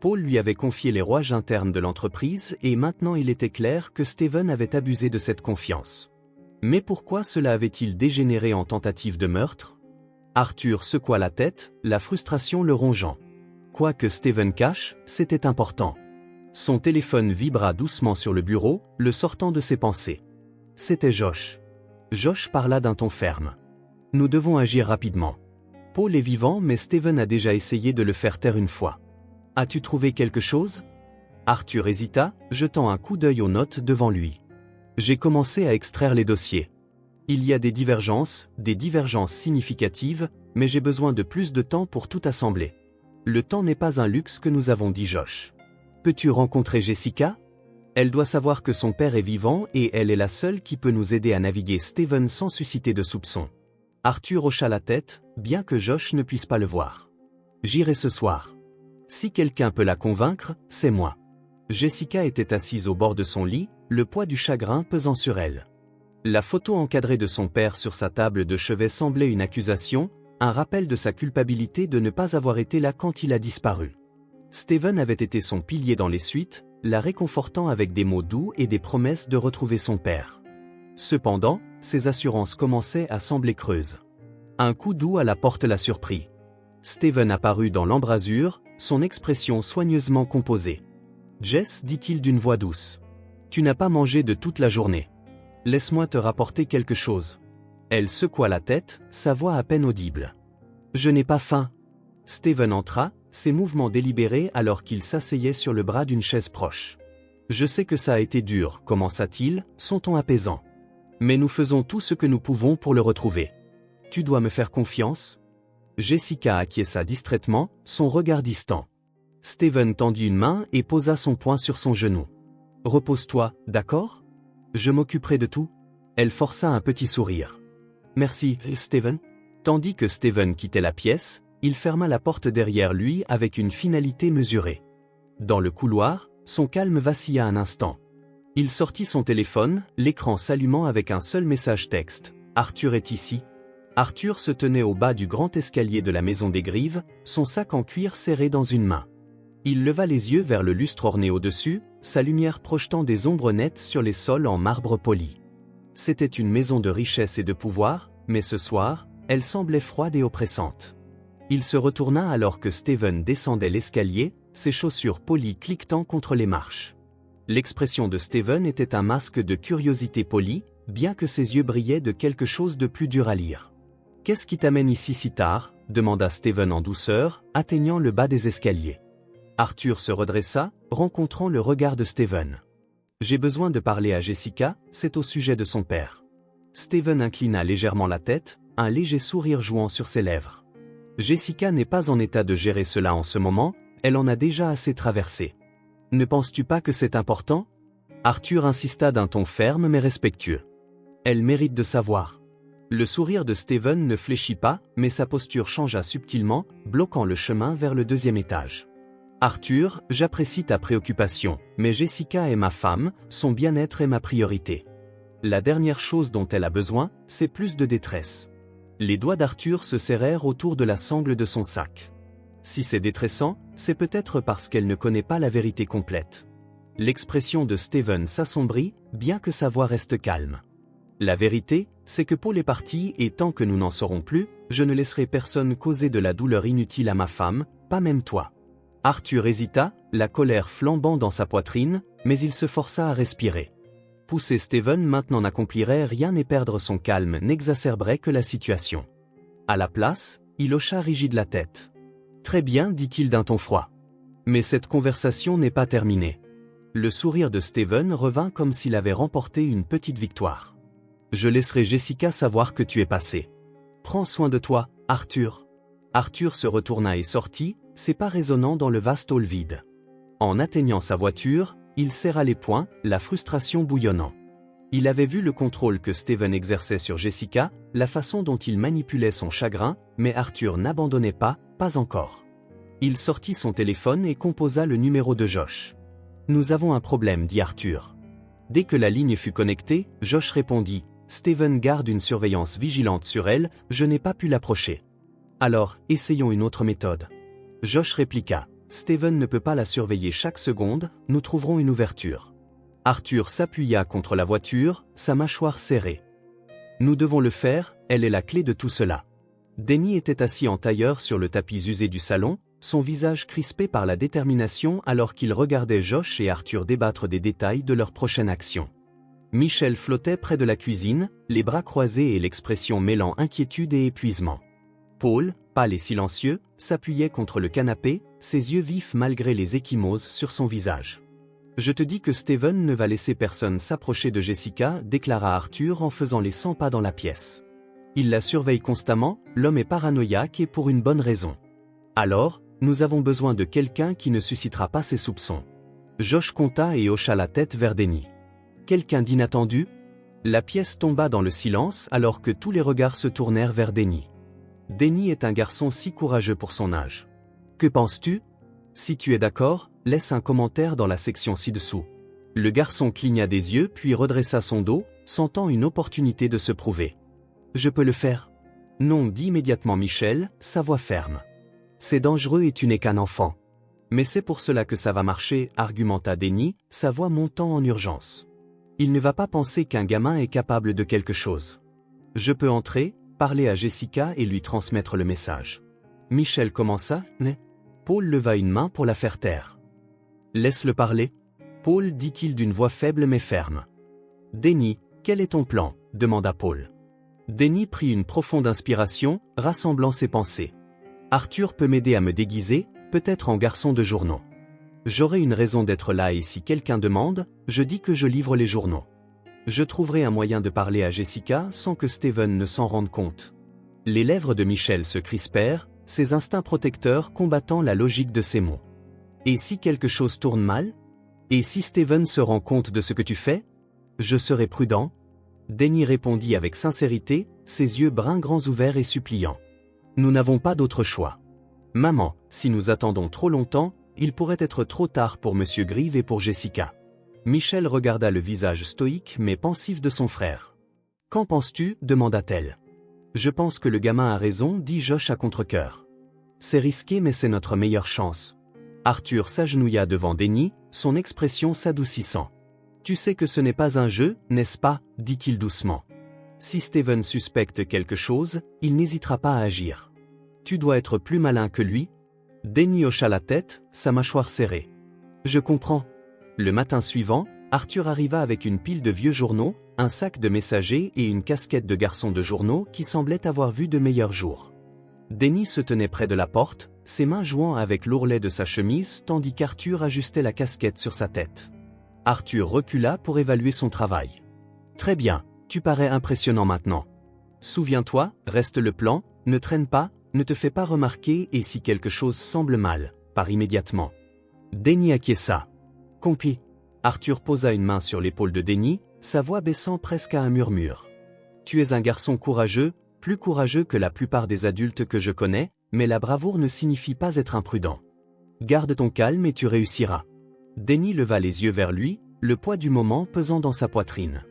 Paul lui avait confié les rouages internes de l'entreprise et maintenant il était clair que Steven avait abusé de cette confiance. Mais pourquoi cela avait-il dégénéré en tentative de meurtre? Arthur secoua la tête, la frustration le rongeant. Quoi que Steven cache, c'était important. Son téléphone vibra doucement sur le bureau, le sortant de ses pensées. C'était Josh. Josh parla d'un ton ferme. Nous devons agir rapidement. Paul est vivant mais Steven a déjà essayé de le faire taire une fois. As-tu trouvé quelque chose? Arthur hésita, jetant un coup d'œil aux notes devant lui. J'ai commencé à extraire les dossiers. Il y a des divergences significatives, mais j'ai besoin de plus de temps pour tout assembler. Le temps n'est pas un luxe que nous avons, dit Josh. Peux-tu rencontrer Jessica? Elle doit savoir que son père est vivant et elle est la seule qui peut nous aider à naviguer Steven sans susciter de soupçons. Arthur hocha la tête, bien que Josh ne puisse pas le voir. J'irai ce soir. Si quelqu'un peut la convaincre, c'est moi. Jessica était assise au bord de son lit, le poids du chagrin pesant sur elle. La photo encadrée de son père sur sa table de chevet semblait une accusation, un rappel de sa culpabilité de ne pas avoir été là quand il a disparu. Steven avait été son pilier dans les suites, la réconfortant avec des mots doux et des promesses de retrouver son père. Cependant, ses assurances commençaient à sembler creuses. Un coup doux à la porte l'a surpris. Steven apparut dans l'embrasure, son expression soigneusement composée. « Jess, dit-il d'une voix douce. Tu n'as pas mangé de toute la journée. Laisse-moi te rapporter quelque chose. » Elle secoua la tête, sa voix à peine audible. « Je n'ai pas faim. » Steven entra, ses mouvements délibérés alors qu'il s'asseyait sur le bras d'une chaise proche. « Je sais que ça a été dur, commença-t-il, son ton apaisant. Mais nous faisons tout ce que nous pouvons pour le retrouver. Tu dois me faire confiance ?» Jessica acquiesça distraitement, son regard distant. Steven tendit une main et posa son poing sur son genou. « Repose-toi, d'accord? Je m'occuperai de tout. » Elle força un petit sourire. « Merci, Steven. » Tandis que Steven quittait la pièce, il ferma la porte derrière lui avec une finalité mesurée. Dans le couloir, son calme vacilla un instant. Il sortit son téléphone, l'écran s'allumant avec un seul message texte. « Arthur est ici. » Arthur se tenait au bas du grand escalier de la maison des Grives, son sac en cuir serré dans une main. Il leva les yeux vers le lustre orné au-dessus, sa lumière projetant des ombres nettes sur les sols en marbre poli. C'était une maison de richesse et de pouvoir, mais ce soir, elle semblait froide et oppressante. Il se retourna alors que Steven descendait l'escalier, ses chaussures polies cliquetant contre les marches. L'expression de Steven était un masque de curiosité polie, bien que ses yeux brillaient de quelque chose de plus dur à lire. « Qu'est-ce qui t'amène ici si tard ?» demanda Steven en douceur, atteignant le bas des escaliers. Arthur se redressa, rencontrant le regard de Steven. « J'ai besoin de parler à Jessica, c'est au sujet de son père. » Steven inclina légèrement la tête, un léger sourire jouant sur ses lèvres. « Jessica n'est pas en état de gérer cela en ce moment, elle en a déjà assez traversé. Ne penses-tu pas que c'est important ?» Arthur insista d'un ton ferme mais respectueux. « Elle mérite de savoir. » Le sourire de Steven ne fléchit pas, mais sa posture changea subtilement, bloquant le chemin vers le deuxième étage. « Arthur, j'apprécie ta préoccupation, mais Jessica est ma femme, son bien-être est ma priorité. La dernière chose dont elle a besoin, c'est plus de détresse. » Les doigts d'Arthur se serrèrent autour de la sangle de son sac. Si c'est détressant, c'est peut-être parce qu'elle ne connaît pas la vérité complète. L'expression de Steven s'assombrit, bien que sa voix reste calme. La vérité, c'est que Paul est parti et tant que nous n'en saurons plus, je ne laisserai personne causer de la douleur inutile à ma femme, pas même toi. Arthur hésita, la colère flambant dans sa poitrine, mais il se força à respirer. Pousser Steven maintenant n'accomplirait rien et perdre son calme n'exacerberait que la situation. À la place, il hocha rigide la tête. « Très bien, dit-il d'un ton froid. Mais cette conversation n'est pas terminée. » Le sourire de Steven revint comme s'il avait remporté une petite victoire. « Je laisserai Jessica savoir que tu es passé. Prends soin de toi, Arthur. » Arthur se retourna et sortit, ses pas résonnant dans le vaste hall vide. En atteignant sa voiture, il serra les poings, la frustration bouillonnant. Il avait vu le contrôle que Steven exerçait sur Jessica, la façon dont il manipulait son chagrin, mais Arthur n'abandonnait pas encore. Il sortit son téléphone et composa le numéro de Josh. « Nous avons un problème, dit Arthur. » Dès que la ligne fut connectée, Josh répondit. Steven garde une surveillance vigilante sur elle, je n'ai pas pu l'approcher. Alors, essayons une autre méthode. Josh répliqua. Steven ne peut pas la surveiller chaque seconde, nous trouverons une ouverture. Arthur s'appuya contre la voiture, sa mâchoire serrée. Nous devons le faire, elle est la clé de tout cela. Denny était assis en tailleur sur le tapis usé du salon, son visage crispé par la détermination alors qu'il regardait Josh et Arthur débattre des détails de leur prochaine action. Michel flottait près de la cuisine, les bras croisés et l'expression mêlant inquiétude et épuisement. Paul, pâle et silencieux, s'appuyait contre le canapé, ses yeux vifs malgré les ecchymoses sur son visage. « Je te dis que Steven ne va laisser personne s'approcher de Jessica, déclara Arthur en faisant les 100 pas dans la pièce. Il la surveille constamment, l'homme est paranoïaque et pour une bonne raison. Alors, nous avons besoin de quelqu'un qui ne suscitera pas ses soupçons. » Josh compta et hocha la tête vers Denny. Quelqu'un d'inattendu? La pièce tomba dans le silence alors que tous les regards se tournèrent vers Denny. Denny est un garçon si courageux pour son âge. Que penses-tu? Si tu es d'accord, laisse un commentaire dans la section ci-dessous. Le garçon cligna des yeux puis redressa son dos, sentant une opportunité de se prouver. Je peux le faire? Non, dit immédiatement Michel, sa voix ferme. C'est dangereux et tu n'es qu'un enfant. Mais c'est pour cela que ça va marcher, argumenta Denny, sa voix montant en urgence. Il ne va pas penser qu'un gamin est capable de quelque chose. Je peux entrer, parler à Jessica et lui transmettre le message. Michel commença, mais Paul leva une main pour la faire taire. Laisse-le parler. Paul dit-il d'une voix faible mais ferme. Denny, quel est ton plan? Demanda Paul. Denny prit une profonde inspiration, rassemblant ses pensées. Arthur peut m'aider à me déguiser, peut-être en garçon de journaux. J'aurai une raison d'être là et si quelqu'un demande, je dis que je livre les journaux. Je trouverai un moyen de parler à Jessica sans que Steven ne s'en rende compte. Les lèvres de Michel se crispèrent, ses instincts protecteurs combattant la logique de ses mots. Et si quelque chose tourne mal? Et si Steven se rend compte de ce que tu fais? Je serai prudent. Denny répondit avec sincérité, ses yeux bruns grands ouverts et suppliants. Nous n'avons pas d'autre choix. Maman, si nous attendons trop longtemps, il pourrait être trop tard pour Monsieur Grieve et pour Jessica. Michel regarda le visage stoïque mais pensif de son frère. Qu'en penses-tu? Demanda-t-elle. Je pense que le gamin a raison, dit Josh à contre-cœur. C'est risqué mais c'est notre meilleure chance. Arthur s'agenouilla devant Denny, son expression s'adoucissant. Tu sais que ce n'est pas un jeu, n'est-ce pas? Dit-il doucement. Si Steven suspecte quelque chose, il n'hésitera pas à agir. Tu dois être plus malin que lui. Denny hocha la tête, sa mâchoire serrée. Je comprends. Le matin suivant, Arthur arriva avec une pile de vieux journaux, un sac de messager et une casquette de garçon de journaux qui semblait avoir vu de meilleurs jours. Denny se tenait près de la porte, ses mains jouant avec l'ourlet de sa chemise tandis qu'Arthur ajustait la casquette sur sa tête. Arthur recula pour évaluer son travail. Très bien, tu parais impressionnant maintenant. Souviens-toi, reste le plan, ne traîne pas, ne te fais pas remarquer et si quelque chose semble mal, pars immédiatement. Denny acquiesça. Compris. Arthur posa une main sur l'épaule de Denny, sa voix baissant presque à un murmure. Tu es un garçon courageux, plus courageux que la plupart des adultes que je connais, mais la bravoure ne signifie pas être imprudent. Garde ton calme et tu réussiras. Denny leva les yeux vers lui, le poids du moment pesant dans sa poitrine.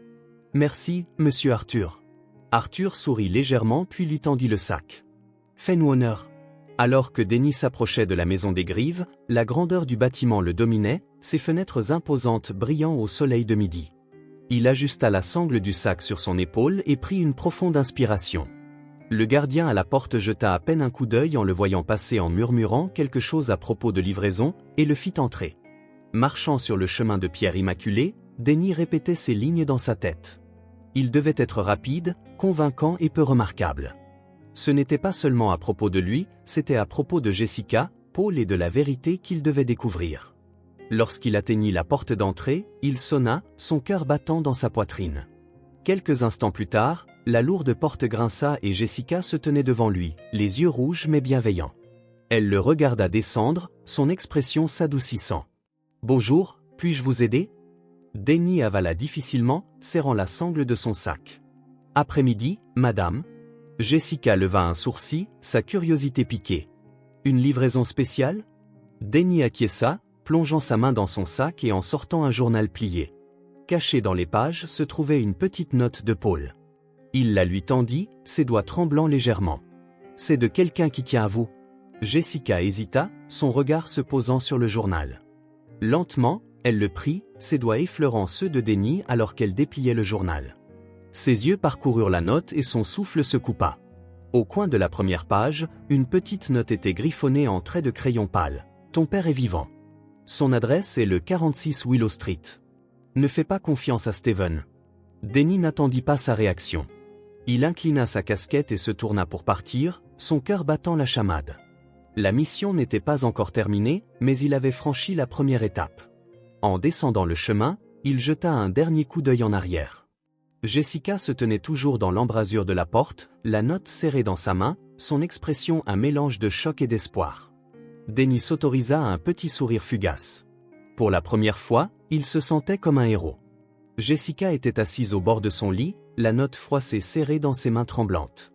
Merci, monsieur Arthur. Arthur sourit légèrement puis lui tendit le sac. Fais-nous honneur. Alors que Denny s'approchait de la maison des Grives, la grandeur du bâtiment le dominait, ses fenêtres imposantes brillant au soleil de midi. Il ajusta la sangle du sac sur son épaule et prit une profonde inspiration. Le gardien à la porte jeta à peine un coup d'œil en le voyant passer en murmurant quelque chose à propos de livraison, et le fit entrer. Marchant sur le chemin de pierre immaculée, Denny répétait ces lignes dans sa tête. Il devait être rapide, convaincant et peu remarquable. Ce n'était pas seulement à propos de lui, c'était à propos de Jessica, Paul et de la vérité qu'il devait découvrir. Lorsqu'il atteignit la porte d'entrée, il sonna, son cœur battant dans sa poitrine. Quelques instants plus tard, la lourde porte grinça et Jessica se tenait devant lui, les yeux rouges mais bienveillants. Elle le regarda descendre, son expression s'adoucissant. « Bonjour, puis-je vous aider ?» Denny avala difficilement, serrant la sangle de son sac. « Après-midi, madame ?» Jessica leva un sourcil, sa curiosité piquée. « Une livraison spéciale ?» Denny acquiesça, plongeant sa main dans son sac et en sortant un journal plié. Caché dans les pages se trouvait une petite note de Paul. Il la lui tendit, ses doigts tremblant légèrement. « C'est de quelqu'un qui tient à vous. » Jessica hésita, son regard se posant sur le journal. Lentement, elle le prit, ses doigts effleurant ceux de Denny alors qu'elle dépliait le journal. Ses yeux parcoururent la note et son souffle se coupa. Au coin de la première page, une petite note était griffonnée en traits de crayon pâle. « Ton père est vivant. Son adresse est le 46 Willow Street. Ne fais pas confiance à Steven. » Denny n'attendit pas sa réaction. Il inclina sa casquette et se tourna pour partir, son cœur battant la chamade. La mission n'était pas encore terminée, mais il avait franchi la première étape. En descendant le chemin, il jeta un dernier coup d'œil en arrière. Jessica se tenait toujours dans l'embrasure de la porte, la note serrée dans sa main, son expression un mélange de choc et d'espoir. Denny s'autorisa un petit sourire fugace. Pour la première fois, il se sentait comme un héros. Jessica était assise au bord de son lit, la note froissée serrée dans ses mains tremblantes.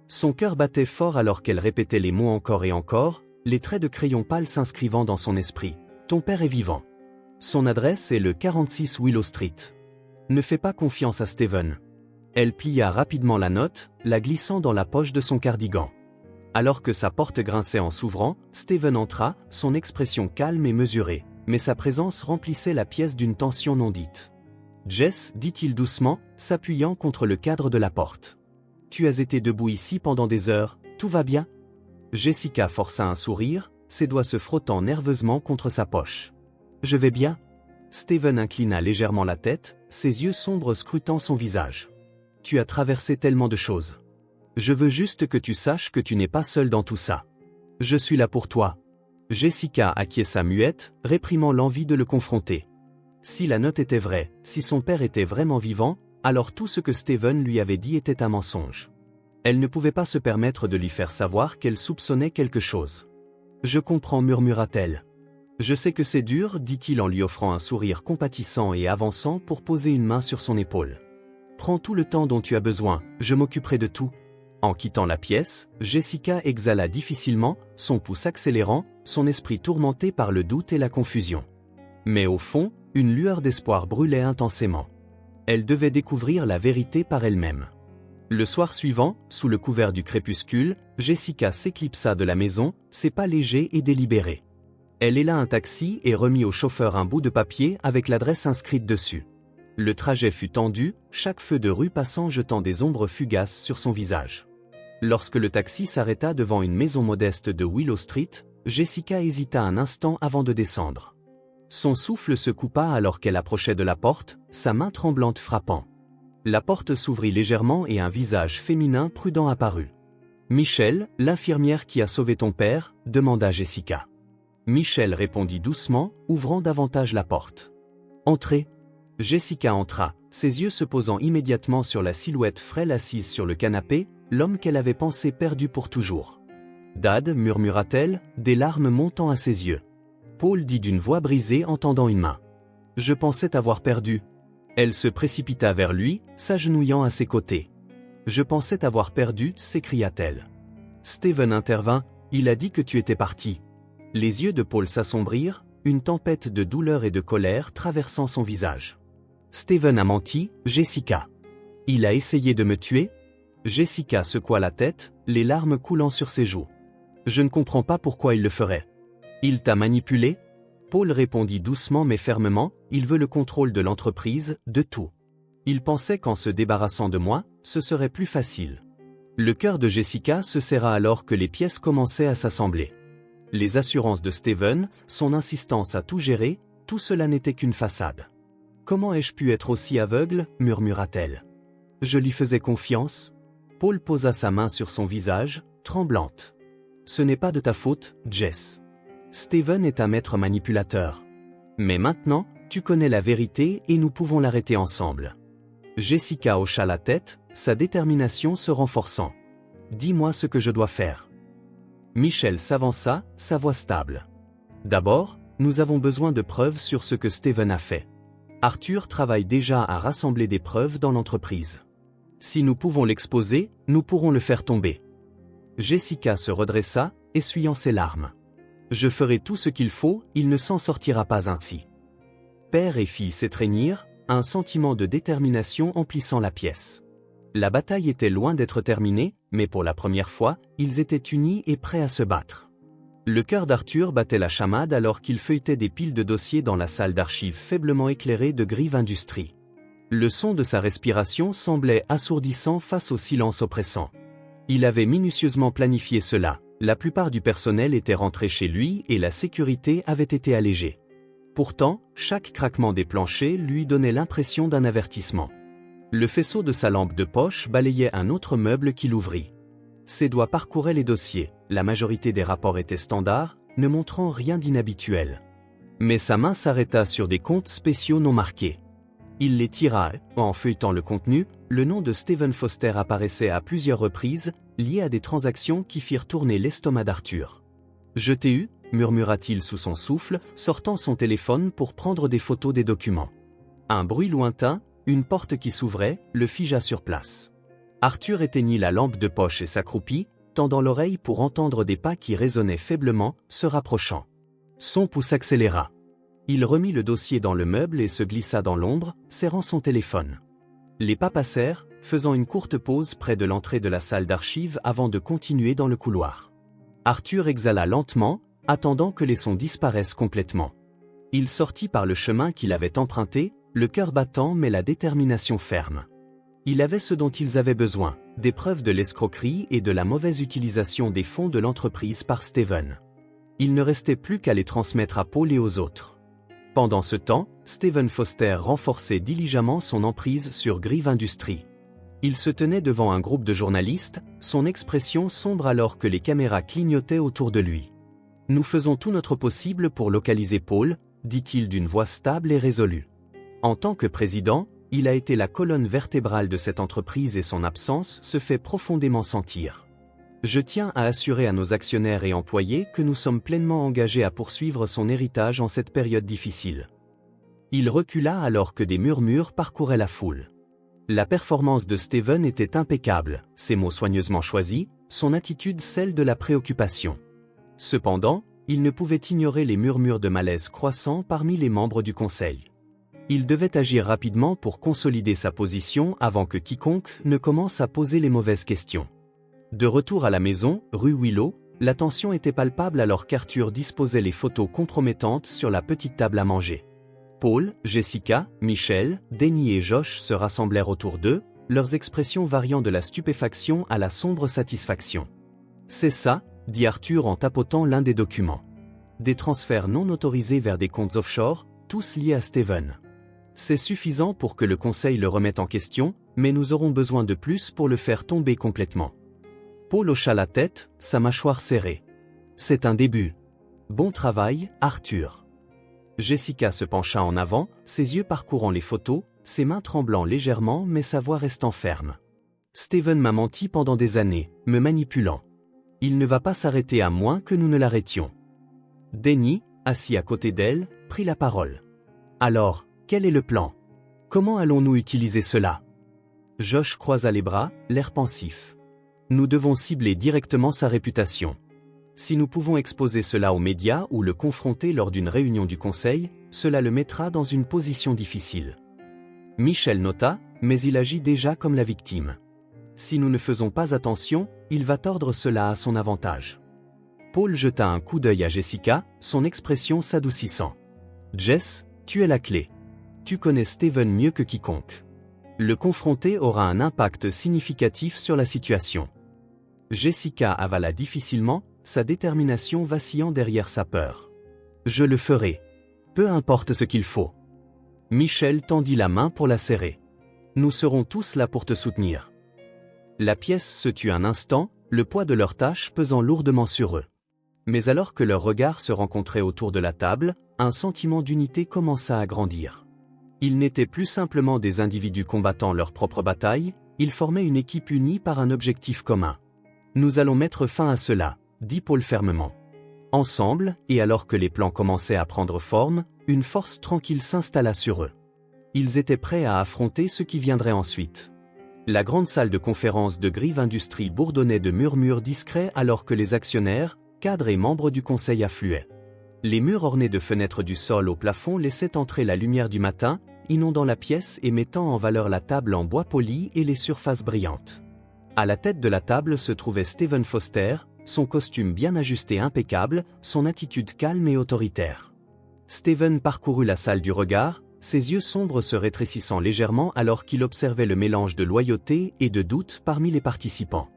Son cœur battait fort alors qu'elle répétait les mots encore et encore, les traits de crayon pâle s'inscrivant dans son esprit. « Ton père est vivant. Son adresse est le 46 Willow Street. Ne fais pas confiance à Steven. » Elle plia rapidement la note, la glissant dans la poche de son cardigan. Alors que sa porte grinçait en s'ouvrant, Steven entra, son expression calme et mesurée, mais sa présence remplissait la pièce d'une tension non dite. « Jess, dit-il doucement, s'appuyant contre le cadre de la porte. Tu as été debout ici pendant des heures, tout va bien ?» Jessica força un sourire, ses doigts se frottant nerveusement contre sa poche. « Je vais bien. » Steven inclina légèrement la tête, ses yeux sombres scrutant son visage. « Tu as traversé tellement de choses. Je veux juste que tu saches que tu n'es pas seul dans tout ça. Je suis là pour toi. » Jessica acquiesça muette, réprimant l'envie de le confronter. Si la note était vraie, si son père était vraiment vivant, alors tout ce que Steven lui avait dit était un mensonge. Elle ne pouvait pas se permettre de lui faire savoir qu'elle soupçonnait quelque chose. « Je comprends, murmura-t-elle. « Je sais que c'est dur, dit-il en lui offrant un sourire compatissant et avançant pour poser une main sur son épaule. Prends tout le temps dont tu as besoin, je m'occuperai de tout. » En quittant la pièce, Jessica exhala difficilement, son pouls accélérant, son esprit tourmenté par le doute et la confusion. Mais au fond, une lueur d'espoir brûlait intensément. Elle devait découvrir la vérité par elle-même. Le soir suivant, sous le couvert du crépuscule, Jessica s'éclipsa de la maison, ses pas légers et délibérés. Elle héla un taxi et remit au chauffeur un bout de papier avec l'adresse inscrite dessus. Le trajet fut tendu, chaque feu de rue passant jetant des ombres fugaces sur son visage. Lorsque le taxi s'arrêta devant une maison modeste de Willow Street, Jessica hésita un instant avant de descendre. Son souffle se coupa alors qu'elle approchait de la porte, sa main tremblante frappant. La porte s'ouvrit légèrement et un visage féminin prudent apparut. « Michelle, l'infirmière qui a sauvé ton père ?» demanda Jessica. Michelle répondit doucement, ouvrant davantage la porte. « Entrez. » Jessica entra, ses yeux se posant immédiatement sur la silhouette frêle assise sur le canapé, l'homme qu'elle avait pensé perdu pour toujours. « Dad, murmura-t-elle, des larmes montant à ses yeux. Paul dit d'une voix brisée en tendant une main. « Je pensais t'avoir perdu. » Elle se précipita vers lui, s'agenouillant à ses côtés. « Je pensais t'avoir perdu, s'écria-t-elle. Steven intervint, il a dit que tu étais parti. » Les yeux de Paul s'assombrirent, une tempête de douleur et de colère traversant son visage. « Steven a menti, Jessica. Il a essayé de me tuer ?» Jessica secoua la tête, les larmes coulant sur ses joues. « Je ne comprends pas pourquoi il le ferait. » « Il t'a manipulé ?» Paul répondit doucement mais fermement, « Il veut le contrôle de l'entreprise, de tout. Il pensait qu'en se débarrassant de moi, ce serait plus facile. » Le cœur de Jessica se serra alors que les pièces commençaient à s'assembler. Les assurances de Steven, son insistance à tout gérer, tout cela n'était qu'une façade. « Comment ai-je pu être aussi aveugle ?» murmura-t-elle. « Je lui faisais confiance. » Paul posa sa main sur son visage, tremblante. « Ce n'est pas de ta faute, Jess. Steven est un maître manipulateur. Mais maintenant, tu connais la vérité et nous pouvons l'arrêter ensemble. » Jessica hocha la tête, sa détermination se renforçant. « Dis-moi ce que je dois faire. » Michel s'avança, sa voix stable. « D'abord, nous avons besoin de preuves sur ce que Steven a fait. Arthur travaille déjà à rassembler des preuves dans l'entreprise. Si nous pouvons l'exposer, nous pourrons le faire tomber. » Jessica se redressa, essuyant ses larmes. « Je ferai tout ce qu'il faut, il ne s'en sortira pas ainsi. » Père et fille s'étreignirent, un sentiment de détermination emplissant la pièce. La bataille était loin d'être terminée, mais pour la première fois, ils étaient unis et prêts à se battre. Le cœur d'Arthur battait la chamade alors qu'il feuilletait des piles de dossiers dans la salle d'archives faiblement éclairée de Grive Industries. Le son de sa respiration semblait assourdissant face au silence oppressant. Il avait minutieusement planifié cela, la plupart du personnel était rentré chez lui et la sécurité avait été allégée. Pourtant, chaque craquement des planchers lui donnait l'impression d'un avertissement. Le faisceau de sa lampe de poche balayait un autre meuble qu'il ouvrit. Ses doigts parcouraient les dossiers, la majorité des rapports étaient standards, ne montrant rien d'inhabituel. Mais sa main s'arrêta sur des comptes spéciaux non marqués. Il les tira, en feuilletant le contenu, le nom de Stephen Foster apparaissait à plusieurs reprises, lié à des transactions qui firent tourner l'estomac d'Arthur. « Je t'ai eu » murmura-t-il sous son souffle, sortant son téléphone pour prendre des photos des documents. Un bruit lointain, une porte qui s'ouvrait, le figea sur place. Arthur éteignit la lampe de poche et s'accroupit, tendant l'oreille pour entendre des pas qui résonnaient faiblement, se rapprochant. Son pouls s'accéléra. Il remit le dossier dans le meuble et se glissa dans l'ombre, serrant son téléphone. Les pas passèrent, faisant une courte pause près de l'entrée de la salle d'archives avant de continuer dans le couloir. Arthur exhala lentement, attendant que les sons disparaissent complètement. Il sortit par le chemin qu'il avait emprunté, le cœur battant mais la détermination ferme. Il avait ce dont ils avaient besoin, des preuves de l'escroquerie et de la mauvaise utilisation des fonds de l'entreprise par Stephen. Il ne restait plus qu'à les transmettre à Paul et aux autres. Pendant ce temps, Stephen Foster renforçait diligemment son emprise sur Grive Industries. Il se tenait devant un groupe de journalistes, son expression sombre alors que les caméras clignotaient autour de lui. « Nous faisons tout notre possible pour localiser Paul », dit-il d'une voix stable et résolue. En tant que président, il a été la colonne vertébrale de cette entreprise et son absence se fait profondément sentir. Je tiens à assurer à nos actionnaires et employés que nous sommes pleinement engagés à poursuivre son héritage en cette période difficile. Il recula alors que des murmures parcouraient la foule. La performance de Stephen était impeccable, ses mots soigneusement choisis, son attitude celle de la préoccupation. Cependant, il ne pouvait ignorer les murmures de malaise croissants parmi les membres du conseil. Il devait agir rapidement pour consolider sa position avant que quiconque ne commence à poser les mauvaises questions. De retour à la maison, rue Willow, la tension était palpable alors qu'Arthur disposait les photos compromettantes sur la petite table à manger. Paul, Jessica, Michel, Denny et Josh se rassemblèrent autour d'eux, leurs expressions variant de la stupéfaction à la sombre satisfaction. « C'est ça », dit Arthur en tapotant l'un des documents. Des transferts non autorisés vers des comptes offshore, tous liés à Stephen. C'est suffisant pour que le conseil le remette en question, mais nous aurons besoin de plus pour le faire tomber complètement. Paul hocha la tête, sa mâchoire serrée. C'est un début. Bon travail, Arthur. Jessica se pencha en avant, ses yeux parcourant les photos, ses mains tremblant légèrement mais sa voix restant ferme. Stephen m'a menti pendant des années, me manipulant. Il ne va pas s'arrêter à moins que nous ne l'arrêtions. Denny, assis à côté d'elle, prit la parole. Alors, quel est le plan? Comment allons-nous utiliser cela? Josh croisa les bras, l'air pensif. Nous devons cibler directement sa réputation. Si nous pouvons exposer cela aux médias ou le confronter lors d'une réunion du conseil, cela le mettra dans une position difficile. Michel nota, mais il agit déjà comme la victime. Si nous ne faisons pas attention, il va tordre cela à son avantage. Paul jeta un coup d'œil à Jessica, son expression s'adoucissant. Jess, tu es la clé. Tu connais Stephen mieux que quiconque. Le confronter aura un impact significatif sur la situation. Jessica avala difficilement, sa détermination vacillant derrière sa peur. Je le ferai. Peu importe ce qu'il faut. Michel tendit la main pour la serrer. Nous serons tous là pour te soutenir. La pièce se tut un instant, le poids de leur tâche pesant lourdement sur eux. Mais alors que leurs regards se rencontraient autour de la table, un sentiment d'unité commença à grandir. Ils n'étaient plus simplement des individus combattant leur propre bataille, ils formaient une équipe unie par un objectif commun. Nous allons mettre fin à cela, dit Paul fermement. Ensemble, et alors que les plans commençaient à prendre forme, une force tranquille s'installa sur eux. Ils étaient prêts à affronter ce qui viendrait ensuite. La grande salle de conférence de Grive Industries bourdonnait de murmures discrets alors que les actionnaires, cadres et membres du conseil affluaient. Les murs ornés de fenêtres du sol au plafond laissaient entrer la lumière du matin, inondant la pièce et mettant en valeur la table en bois poli et les surfaces brillantes. À la tête de la table se trouvait Stephen Foster, son costume bien ajusté impeccable, son attitude calme et autoritaire. Steven parcourut la salle du regard, ses yeux sombres se rétrécissant légèrement alors qu'il observait le mélange de loyauté et de doute parmi les participants.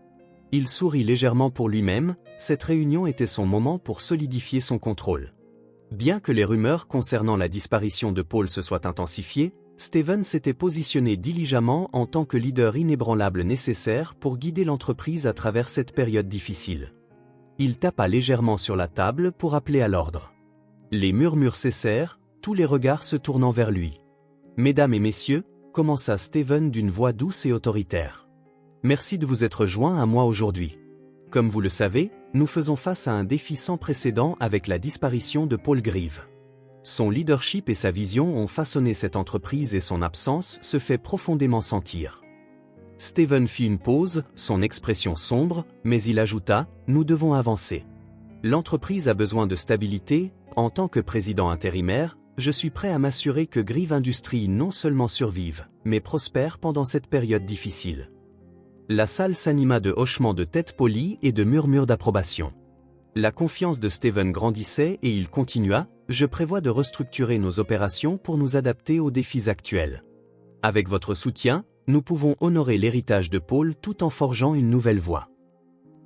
Il sourit légèrement pour lui-même, cette réunion était son moment pour solidifier son contrôle. Bien que les rumeurs concernant la disparition de Paul se soient intensifiées, Steven s'était positionné diligemment en tant que leader inébranlable nécessaire pour guider l'entreprise à travers cette période difficile. Il tapa légèrement sur la table pour appeler à l'ordre. Les murmures cessèrent, tous les regards se tournant vers lui. « Mesdames et messieurs », commença Steven d'une voix douce et autoritaire. « Merci de vous être joints à moi aujourd'hui. Comme vous le savez, nous faisons face à un défi sans précédent avec la disparition de Paul Grieve. Son leadership et sa vision ont façonné cette entreprise et son absence se fait profondément sentir. » Steven fit une pause, son expression sombre, mais il ajouta « Nous devons avancer. L'entreprise a besoin de stabilité. En tant que président intérimaire, je suis prêt à m'assurer que Grieve Industries non seulement survive, mais prospère pendant cette période difficile. » La salle s'anima de hochements de tête polis et de murmures d'approbation. La confiance de Steven grandissait et il continua « Je prévois de restructurer nos opérations pour nous adapter aux défis actuels. Avec votre soutien, nous pouvons honorer l'héritage de Paul tout en forgeant une nouvelle voie. »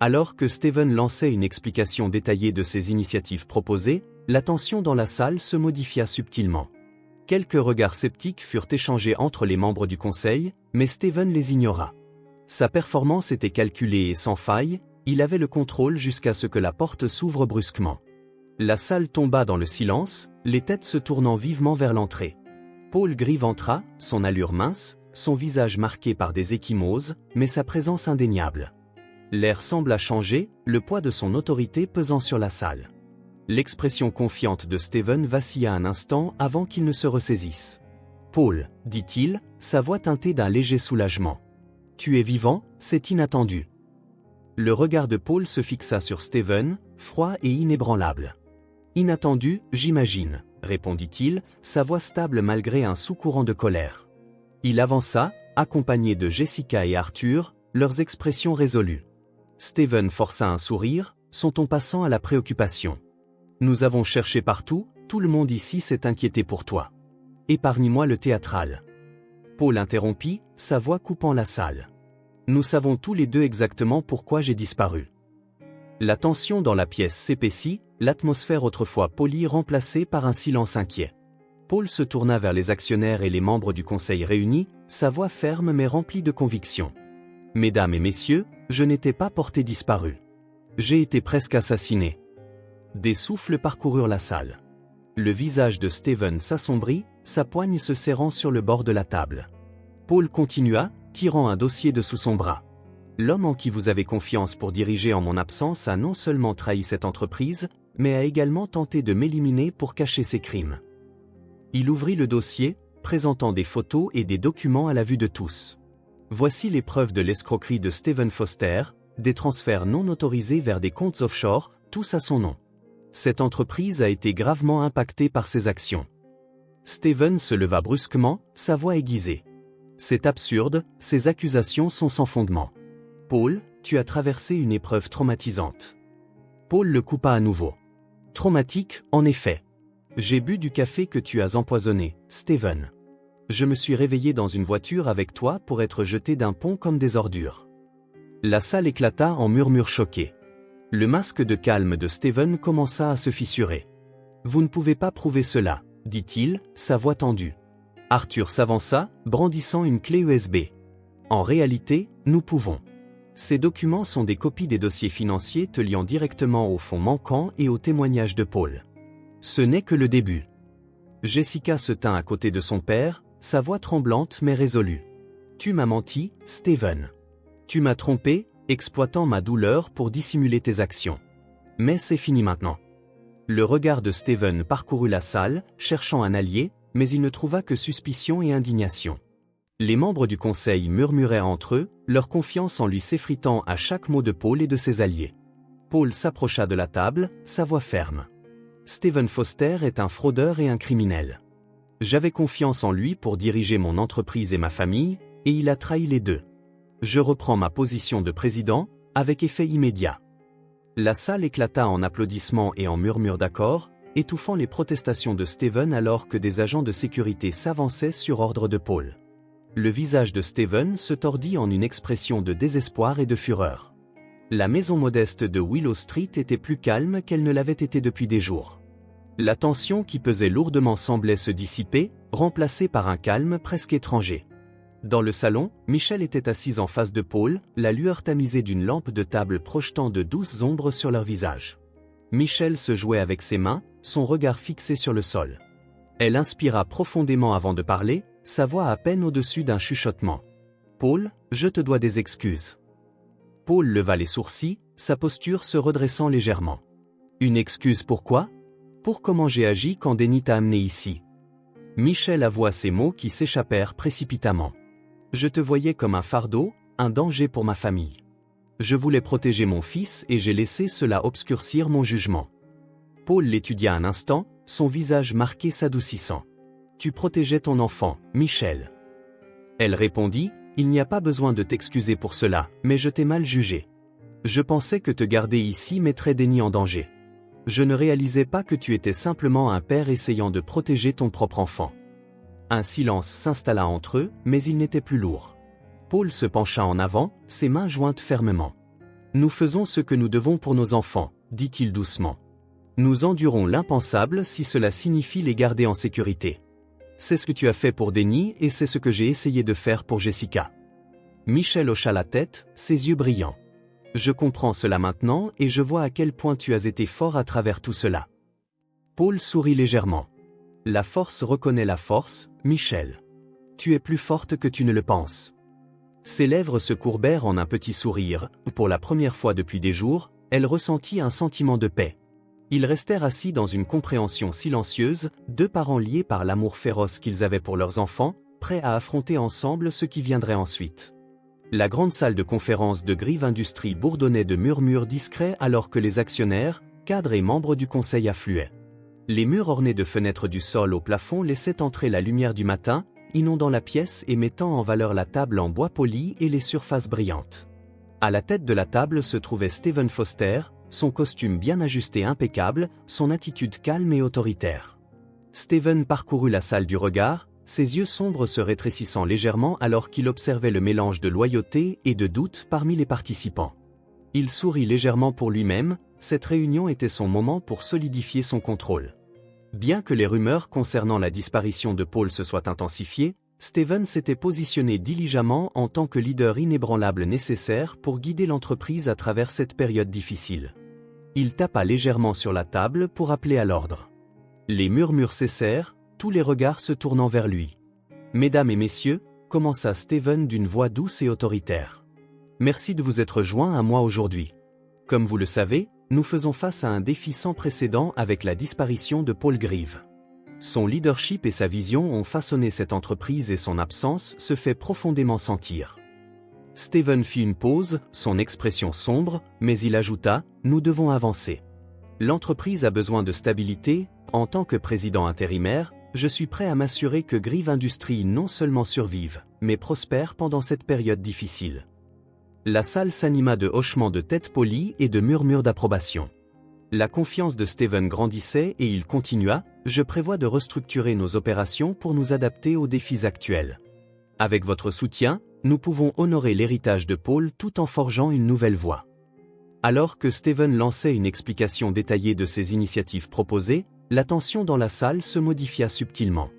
Alors que Steven lançait une explication détaillée de ses initiatives proposées, la tension dans la salle se modifia subtilement. Quelques regards sceptiques furent échangés entre les membres du conseil, mais Steven les ignora. Sa performance était calculée et sans faille, il avait le contrôle jusqu'à ce que la porte s'ouvre brusquement. La salle tomba dans le silence, les têtes se tournant vivement vers l'entrée. Paul Grieve entra, son allure mince, son visage marqué par des ecchymoses, mais sa présence indéniable. L'air sembla changer, le poids de son autorité pesant sur la salle. L'expression confiante de Steven vacilla un instant avant qu'il ne se ressaisisse. « Paul, dit-il, sa voix teintée d'un léger soulagement. Tu es vivant, c'est inattendu. » Le regard de Paul se fixa sur Steven, froid et inébranlable. « Inattendu, j'imagine, » répondit-il, sa voix stable malgré un sous-courant de colère. Il avança, accompagné de Jessica et Arthur, leurs expressions résolues. Steven força un sourire, son ton passant à la préoccupation. « Nous avons cherché partout, tout le monde ici s'est inquiété pour toi. Épargne-moi le théâtral. » Paul interrompit, sa voix coupant la salle. « Nous savons tous les deux exactement pourquoi j'ai disparu. » La tension dans la pièce s'épaissit, l'atmosphère autrefois polie remplacée par un silence inquiet. Paul se tourna vers les actionnaires et les membres du conseil réunis, sa voix ferme mais remplie de conviction. « Mesdames et messieurs, je n'étais pas porté disparu. J'ai été presque assassiné. » Des souffles parcoururent la salle. Le visage de Steven s'assombrit, sa poigne se serrant sur le bord de la table. Paul continua, tirant un dossier de sous son bras. « L'homme en qui vous avez confiance pour diriger en mon absence a non seulement trahi cette entreprise, mais a également tenté de m'éliminer pour cacher ses crimes. » Il ouvrit le dossier, présentant des photos et des documents à la vue de tous. Voici les preuves de l'escroquerie de Steven Foster, des transferts non autorisés vers des comptes offshore, tous à son nom. Cette entreprise a été gravement impactée par ces actions. Steven se leva brusquement, sa voix aiguisée. « C'est absurde, ces accusations sont sans fondement. Paul, tu as traversé une épreuve traumatisante. » Paul le coupa à nouveau. « Traumatique, en effet. J'ai bu du café que tu as empoisonné, Steven. Je me suis réveillé dans une voiture avec toi pour être jeté d'un pont comme des ordures. » La salle éclata en murmures choqués. Le masque de calme de Steven commença à se fissurer. « Vous ne pouvez pas prouver cela, » dit-il, sa voix tendue. Arthur s'avança, brandissant une clé USB. « En réalité, nous pouvons. Ces documents sont des copies des dossiers financiers te liant directement aux fonds manquants et aux témoignages de Paul. Ce n'est que le début. » Jessica se tint à côté de son père, sa voix tremblante mais résolue. « Tu m'as menti, Steven. Tu m'as trompé, exploitant ma douleur pour dissimuler tes actions. Mais c'est fini maintenant. » Le regard de Steven parcourut la salle, cherchant un allié, mais il ne trouva que suspicion et indignation. Les membres du conseil murmuraient entre eux, leur confiance en lui s'effritant à chaque mot de Paul et de ses alliés. Paul s'approcha de la table, sa voix ferme. « Steven Foster est un fraudeur et un criminel. J'avais confiance en lui pour diriger mon entreprise et ma famille, et il a trahi les deux. Je reprends ma position de président, avec effet immédiat. » La salle éclata en applaudissements et en murmures d'accord, étouffant les protestations de Steven alors que des agents de sécurité s'avançaient sur ordre de Paul. Le visage de Steven se tordit en une expression de désespoir et de fureur. La maison modeste de Willow Street était plus calme qu'elle ne l'avait été depuis des jours. La tension qui pesait lourdement semblait se dissiper, remplacée par un calme presque étranger. Dans le salon, Michelle était assise en face de Paul, la lueur tamisée d'une lampe de table projetant de douces ombres sur leur visage. Michelle se jouait avec ses mains, son regard fixé sur le sol. Elle inspira profondément avant de parler, sa voix à peine au-dessus d'un chuchotement. « Paul, je te dois des excuses. » Paul leva les sourcils, sa posture se redressant légèrement. « Une excuse pourquoi ? Pour comment j'ai agi quand Denny t'a amené ici. » Michelle avoua ces mots qui s'échappèrent précipitamment. « Je te voyais comme un fardeau, un danger pour ma famille. Je voulais protéger mon fils et j'ai laissé cela obscurcir mon jugement. » Paul l'étudia un instant, son visage marqué s'adoucissant. « Tu protégeais ton enfant, Michelle. » Elle répondit, « Il n'y a pas besoin de t'excuser pour cela, mais je t'ai mal jugé. Je pensais que te garder ici mettrait Denny en danger. Je ne réalisais pas que tu étais simplement un père essayant de protéger ton propre enfant. » Un silence s'installa entre eux, mais il n'était plus lourd. Paul se pencha en avant, ses mains jointes fermement. « Nous faisons ce que nous devons pour nos enfants, dit-il doucement. Nous endurons l'impensable si cela signifie les garder en sécurité. C'est ce que tu as fait pour Denny et c'est ce que j'ai essayé de faire pour Jessica. » Michelle hocha la tête, ses yeux brillants. « Je comprends cela maintenant et je vois à quel point tu as été fort à travers tout cela. » Paul sourit légèrement. « La force reconnaît la force, Michelle. Tu es plus forte que tu ne le penses. » Ses lèvres se courbèrent en un petit sourire, où pour la première fois depuis des jours, elle ressentit un sentiment de paix. Ils restèrent assis dans une compréhension silencieuse, deux parents liés par l'amour féroce qu'ils avaient pour leurs enfants, prêts à affronter ensemble ce qui viendrait ensuite. La grande salle de conférence de Grieve Industries bourdonnait de murmures discrets alors que les actionnaires, cadres et membres du conseil affluaient. Les murs ornés de fenêtres du sol au plafond laissaient entrer la lumière du matin, inondant la pièce et mettant en valeur la table en bois poli et les surfaces brillantes. À la tête de la table se trouvait Steven Foster, son costume bien ajusté impeccable, son attitude calme et autoritaire. Steven parcourut la salle du regard, ses yeux sombres se rétrécissant légèrement alors qu'il observait le mélange de loyauté et de doute parmi les participants. Il sourit légèrement pour lui-même, cette réunion était son moment pour solidifier son contrôle. Bien que les rumeurs concernant la disparition de Paul se soient intensifiées, Steven s'était positionné diligemment en tant que leader inébranlable nécessaire pour guider l'entreprise à travers cette période difficile. Il tapa légèrement sur la table pour appeler à l'ordre. Les murmures cessèrent, tous les regards se tournant vers lui. « Mesdames et messieurs, » commença Steven d'une voix douce et autoritaire. « Merci de vous être joints à moi aujourd'hui. Comme vous le savez, nous faisons face à un défi sans précédent avec la disparition de Paul Grieve. Son leadership et sa vision ont façonné cette entreprise et son absence se fait profondément sentir. » Steven fit une pause, son expression sombre, mais il ajouta « Nous devons avancer. L'entreprise a besoin de stabilité, en tant que président intérimaire, je suis prêt à m'assurer que Grieve Industries non seulement survive, mais prospère pendant cette période difficile. » La salle s'anima de hochements de tête polis et de murmures d'approbation. La confiance de Steven grandissait et il continua « Je prévois de restructurer nos opérations pour nous adapter aux défis actuels. Avec votre soutien, nous pouvons honorer l'héritage de Paul tout en forgeant une nouvelle voie. » Alors que Steven lançait une explication détaillée de ses initiatives proposées, la tension dans la salle se modifia subtilement.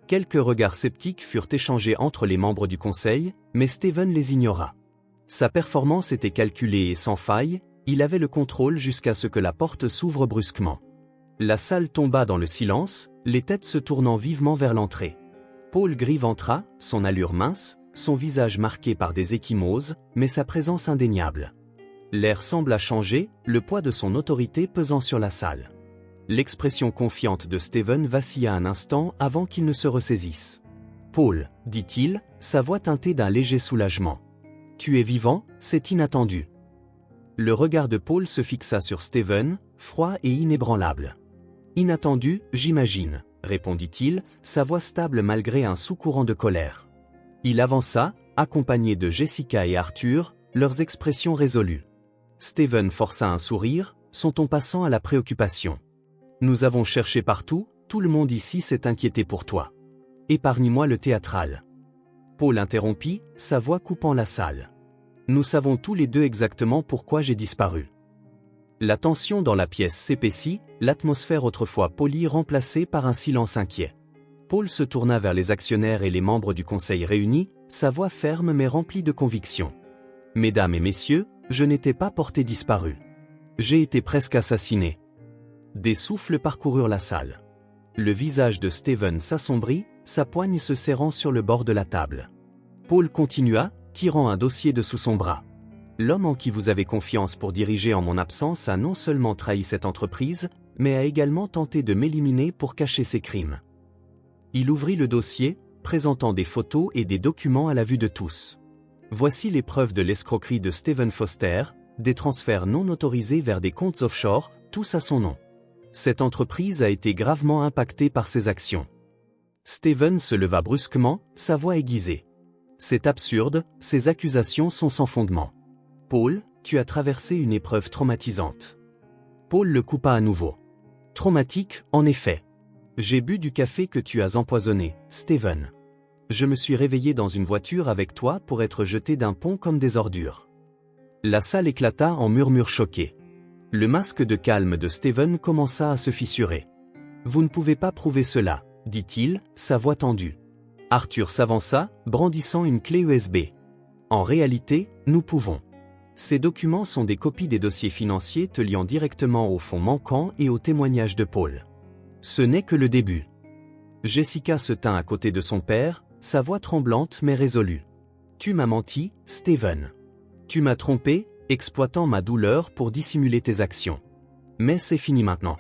Quelques regards sceptiques furent échangés entre les membres du conseil, mais Steven les ignora. Sa performance était calculée et sans faille, il avait le contrôle jusqu'à ce que la porte s'ouvre brusquement. La salle tomba dans le silence, les têtes se tournant vivement vers l'entrée. Paul Grieve entra, son allure mince, son visage marqué par des ecchymoses, mais sa présence indéniable. L'air sembla changer, le poids de son autorité pesant sur la salle. L'expression confiante de Steven vacilla un instant avant qu'il ne se ressaisisse. « Paul, » dit-il, sa voix teintée d'un léger soulagement. « Tu es vivant, c'est inattendu. » Le regard de Paul se fixa sur Steven, froid et inébranlable. « Inattendu, j'imagine, » répondit-il, sa voix stable malgré un sous-courant de colère. Il avança, accompagné de Jessica et Arthur, leurs expressions résolues. Steven força un sourire, son ton passant à la préoccupation. Nous avons cherché partout, tout le monde ici s'est inquiété pour toi. Épargne-moi le théâtral. Paul interrompit, sa voix coupant la salle. Nous savons tous les deux exactement pourquoi j'ai disparu. La tension dans la pièce s'épaissit, l'atmosphère autrefois polie remplacée par un silence inquiet. Paul se tourna vers les actionnaires et les membres du conseil réunis, sa voix ferme mais remplie de conviction. Mesdames et messieurs, je n'étais pas porté disparu. J'ai été presque assassiné. Des souffles parcoururent la salle. Le visage de Steven s'assombrit, sa poigne se serrant sur le bord de la table. Paul continua, tirant un dossier de sous son bras. L'homme en qui vous avez confiance pour diriger en mon absence a non seulement trahi cette entreprise, mais a également tenté de m'éliminer pour cacher ses crimes. Il ouvrit le dossier, présentant des photos et des documents à la vue de tous. Voici les preuves de l'escroquerie de Steven Foster, des transferts non autorisés vers des comptes offshore, tous à son nom. Cette entreprise a été gravement impactée par ces actions. Steven se leva brusquement, sa voix aiguisée. C'est absurde, ces accusations sont sans fondement. Paul, tu as traversé une épreuve traumatisante. Paul le coupa à nouveau. Traumatique, en effet. J'ai bu du café que tu as empoisonné, Steven. Je me suis réveillé dans une voiture avec toi pour être jeté d'un pont comme des ordures. La salle éclata en murmures choqués. Le masque de calme de Steven commença à se fissurer. Vous ne pouvez pas prouver cela, dit-il, sa voix tendue. Arthur s'avança, brandissant une clé USB. En réalité, nous pouvons. Ces documents sont des copies des dossiers financiers te liant directement au fonds manquant et au témoignage de Paul. Ce n'est que le début. Jessica se tint à côté de son père, sa voix tremblante mais résolue. Tu m'as menti, Steven. Tu m'as trompé, exploitant ma douleur pour dissimuler tes actions. Mais c'est fini maintenant.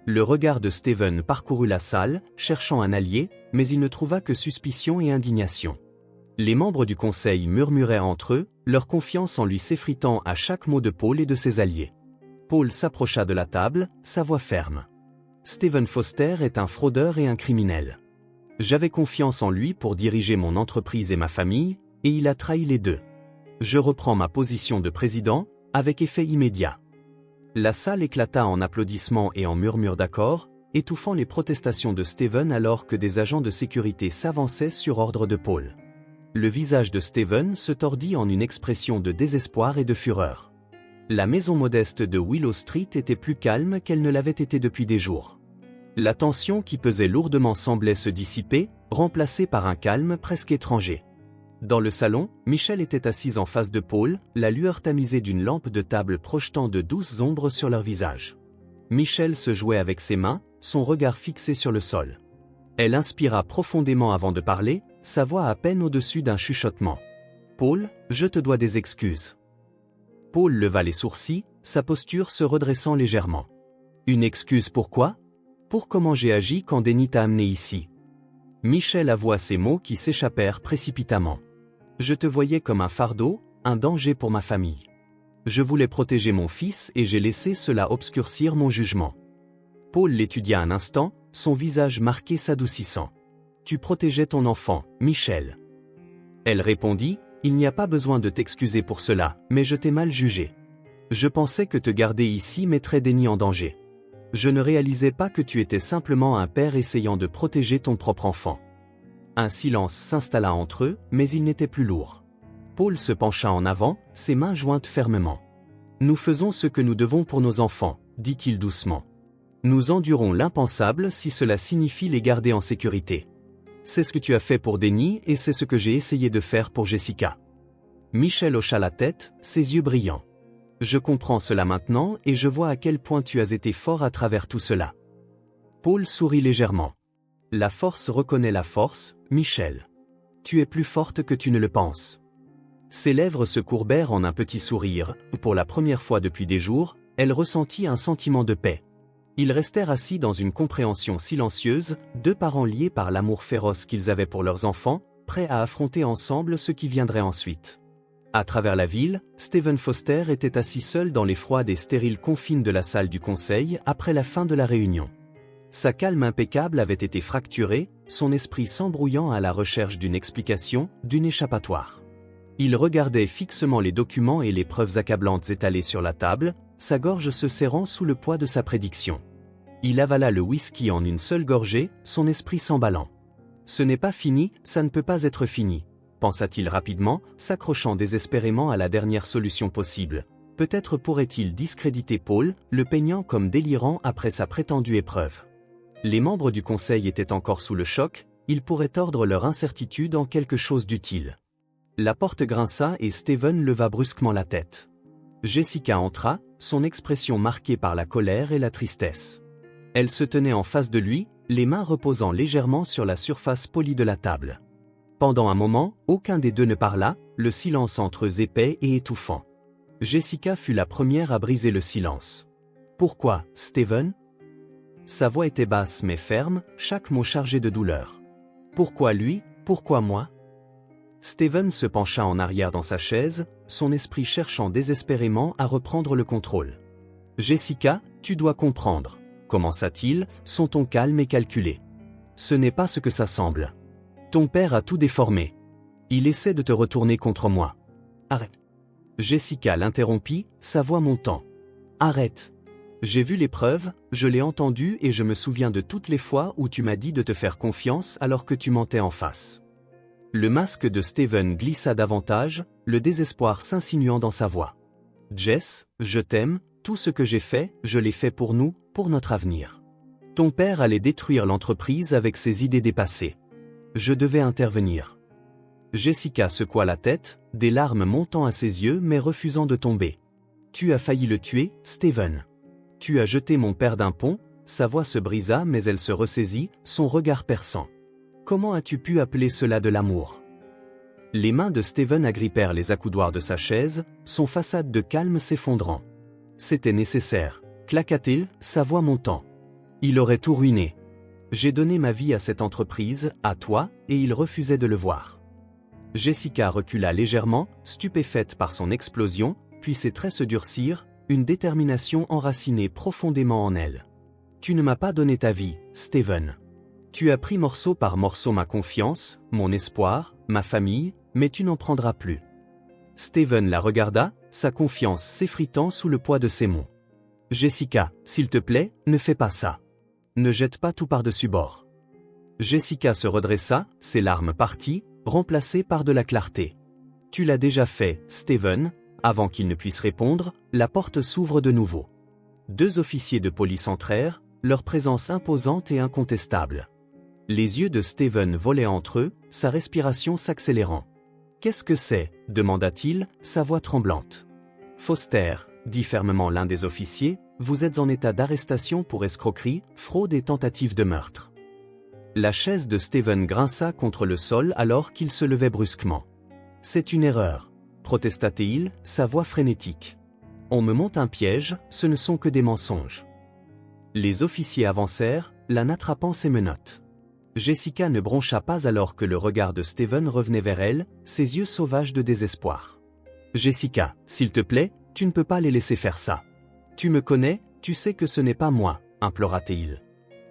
Le regard de Steven parcourut la salle, cherchant un allié, mais il ne trouva que suspicion et indignation. Les membres du conseil murmuraient entre eux, leur confiance en lui s'effritant à chaque mot de Paul et de ses alliés. Paul s'approcha de la table, sa voix ferme. Steven Foster est un fraudeur et un criminel. J'avais confiance en lui pour diriger mon entreprise et ma famille, et il a trahi les deux. Je reprends ma position de président, avec effet immédiat. La salle éclata en applaudissements et en murmures d'accord, étouffant les protestations de Steven alors que des agents de sécurité s'avançaient sur ordre de Paul. Le visage de Steven se tordit en une expression de désespoir et de fureur. La maison modeste de Willow Street était plus calme qu'elle ne l'avait été depuis des jours. La tension qui pesait lourdement semblait se dissiper, remplacée par un calme presque étranger. Dans le salon, Michelle était assise en face de Paul, la lueur tamisée d'une lampe de table projetant de douces ombres sur leur visage. Michelle se jouait avec ses mains, son regard fixé sur le sol. Elle inspira profondément avant de parler, sa voix à peine au-dessus d'un chuchotement. « Paul, je te dois des excuses. » Paul leva les sourcils, sa posture se redressant légèrement. « Une excuse pourquoi ? Pour comment j'ai agi quand Denis t'a amené ici. » Michelle avoua ces mots qui s'échappèrent précipitamment. « Je te voyais comme un fardeau, un danger pour ma famille. Je voulais protéger mon fils et j'ai laissé cela obscurcir mon jugement. » Paul l'étudia un instant, son visage marqué s'adoucissant. « Tu protégeais ton enfant, Michelle. » Elle répondit, « Il n'y a pas besoin de t'excuser pour cela, mais je t'ai mal jugé. Je pensais que te garder ici mettrait Denis en danger. Je ne réalisais pas que tu étais simplement un père essayant de protéger ton propre enfant. » Un silence s'installa entre eux, mais il n'était plus lourd. Paul se pencha en avant, ses mains jointes fermement. « Nous faisons ce que nous devons pour nos enfants, dit-il doucement. Nous endurons l'impensable si cela signifie les garder en sécurité. C'est ce que tu as fait pour Denis et c'est ce que j'ai essayé de faire pour Jessica. » Michelle hocha la tête, ses yeux brillants. « Je comprends cela maintenant et je vois à quel point tu as été fort à travers tout cela. » Paul sourit légèrement. « La force reconnaît la force, Michelle. Tu es plus forte que tu ne le penses. » Ses lèvres se courbèrent en un petit sourire, où pour la première fois depuis des jours, elle ressentit un sentiment de paix. Ils restèrent assis dans une compréhension silencieuse, deux parents liés par l'amour féroce qu'ils avaient pour leurs enfants, prêts à affronter ensemble ce qui viendrait ensuite. À travers la ville, Steven Foster était assis seul dans les froides et stériles confines de la salle du conseil après la fin de la réunion. Sa calme impeccable avait été fracturée, son esprit s'embrouillant à la recherche d'une explication, d'une échappatoire. Il regardait fixement les documents et les preuves accablantes étalées sur la table, sa gorge se serrant sous le poids de sa prédiction. Il avala le whisky en une seule gorgée, son esprit s'emballant. Ce n'est pas fini, ça ne peut pas être fini, pensa-t-il rapidement, s'accrochant désespérément à la dernière solution possible. Peut-être pourrait-il discréditer Paul, le peignant comme délirant après sa prétendue épreuve. Les membres du conseil étaient encore sous le choc, ils pourraient tordre leur incertitude en quelque chose d'utile. La porte grinça et Steven leva brusquement la tête. Jessica entra, son expression marquée par la colère et la tristesse. Elle se tenait en face de lui, les mains reposant légèrement sur la surface polie de la table. Pendant un moment, aucun des deux ne parla, le silence entre eux épais et étouffant. Jessica fut la première à briser le silence. « Pourquoi, Steven ?» Sa voix était basse mais ferme, chaque mot chargé de douleur. « Pourquoi lui, pourquoi moi ?» Steven se pencha en arrière dans sa chaise, son esprit cherchant désespérément à reprendre le contrôle. « Jessica, tu dois comprendre, » commença-t-il, son ton calme et calculé. « Ce n'est pas ce que ça semble. Ton père a tout déformé. Il essaie de te retourner contre moi. Arrête. » Jessica l'interrompit, sa voix montant. « Arrête. J'ai vu les preuves, je l'ai entendu et je me souviens de toutes les fois où tu m'as dit de te faire confiance alors que tu mentais en face. » Le masque de Steven glissa davantage, le désespoir s'insinuant dans sa voix. « Jess, je t'aime, tout ce que j'ai fait, je l'ai fait pour nous, pour notre avenir. Ton père allait détruire l'entreprise avec ses idées dépassées. Je devais intervenir. » Jessica secoua la tête, des larmes montant à ses yeux mais refusant de tomber. « Tu as failli le tuer, Steven. Tu as jeté mon père d'un pont ?» Sa voix se brisa mais elle se ressaisit, son regard perçant. « Comment as-tu pu appeler cela de l'amour ?» Les mains de Steven agrippèrent les accoudoirs de sa chaise, son façade de calme s'effondrant. « C'était nécessaire, » claqua-t-il, sa voix montant. « Il aurait tout ruiné. J'ai donné ma vie à cette entreprise, à toi, et il refusait de le voir. » Jessica recula légèrement, stupéfaite par son explosion, puis ses traits se durcirent, une détermination enracinée profondément en elle. « Tu ne m'as pas donné ta vie, Steven. Tu as pris morceau par morceau ma confiance, mon espoir, ma famille, mais tu n'en prendras plus. » Steven la regarda, sa confiance s'effritant sous le poids de ses mots. « Jessica, s'il te plaît, ne fais pas ça. Ne jette pas tout par-dessus bord. » Jessica se redressa, ses larmes parties, remplacées par de la clarté. « Tu l'as déjà fait, Steven. » Avant qu'il ne puisse répondre, la porte s'ouvre de nouveau. Deux officiers de police entrèrent, leur présence imposante et incontestable. Les yeux de Steven volaient entre eux, sa respiration s'accélérant. « Qu'est-ce que c'est ?» demanda-t-il, sa voix tremblante. « Foster, » dit fermement l'un des officiers, « vous êtes en état d'arrestation pour escroquerie, fraude et tentative de meurtre. » La chaise de Steven grinça contre le sol alors qu'il se levait brusquement. « C'est une erreur, » protesta-t-il, sa voix frénétique. « On me monte un piège, ce ne sont que des mensonges. » Les officiers avancèrent, la n'attrapant ses menottes. Jessica ne broncha pas alors que le regard de Steven revenait vers elle, ses yeux sauvages de désespoir. « Jessica, s'il te plaît, tu ne peux pas les laisser faire ça. Tu me connais, tu sais que ce n'est pas moi, » implora-t-il.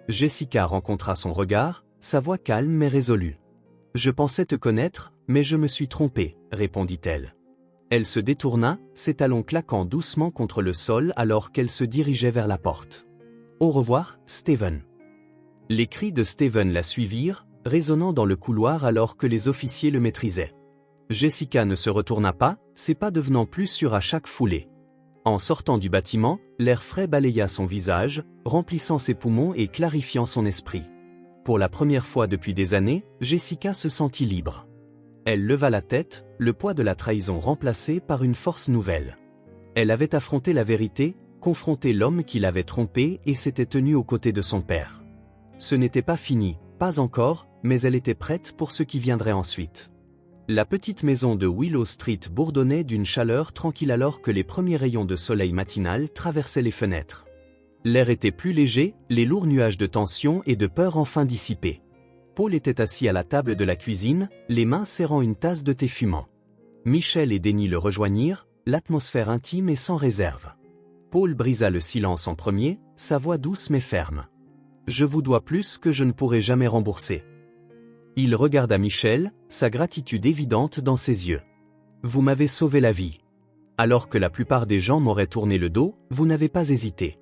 Jessica rencontra son regard, sa voix calme mais résolue. « Je pensais te connaître, mais je me suis trompée, » répondit-elle. Elle se détourna, ses talons claquant doucement contre le sol alors qu'elle se dirigeait vers la porte. « Au revoir, Steven. » Les cris de Steven la suivirent, résonnant dans le couloir alors que les officiers le maîtrisaient. Jessica ne se retourna pas, ses pas devenant plus sûrs à chaque foulée. En sortant du bâtiment, l'air frais balaya son visage, remplissant ses poumons et clarifiant son esprit. Pour la première fois depuis des années, Jessica se sentit libre. Elle leva la tête, le poids de la trahison remplacé par une force nouvelle. Elle avait affronté la vérité, confronté l'homme qui l'avait trompée et s'était tenue aux côtés de son père. Ce n'était pas fini, pas encore, mais elle était prête pour ce qui viendrait ensuite. La petite maison de Willow Street bourdonnait d'une chaleur tranquille alors que les premiers rayons de soleil matinal traversaient les fenêtres. L'air était plus léger, les lourds nuages de tension et de peur enfin dissipés. Paul était assis à la table de la cuisine, les mains serrant une tasse de thé fumant. Michel et Denny le rejoignirent, l'atmosphère intime et sans réserve. Paul brisa le silence en premier, sa voix douce mais ferme. « Je vous dois plus que je ne pourrai jamais rembourser. » Il regarda Michel, sa gratitude évidente dans ses yeux. « Vous m'avez sauvé la vie. Alors que la plupart des gens m'auraient tourné le dos, vous n'avez pas hésité.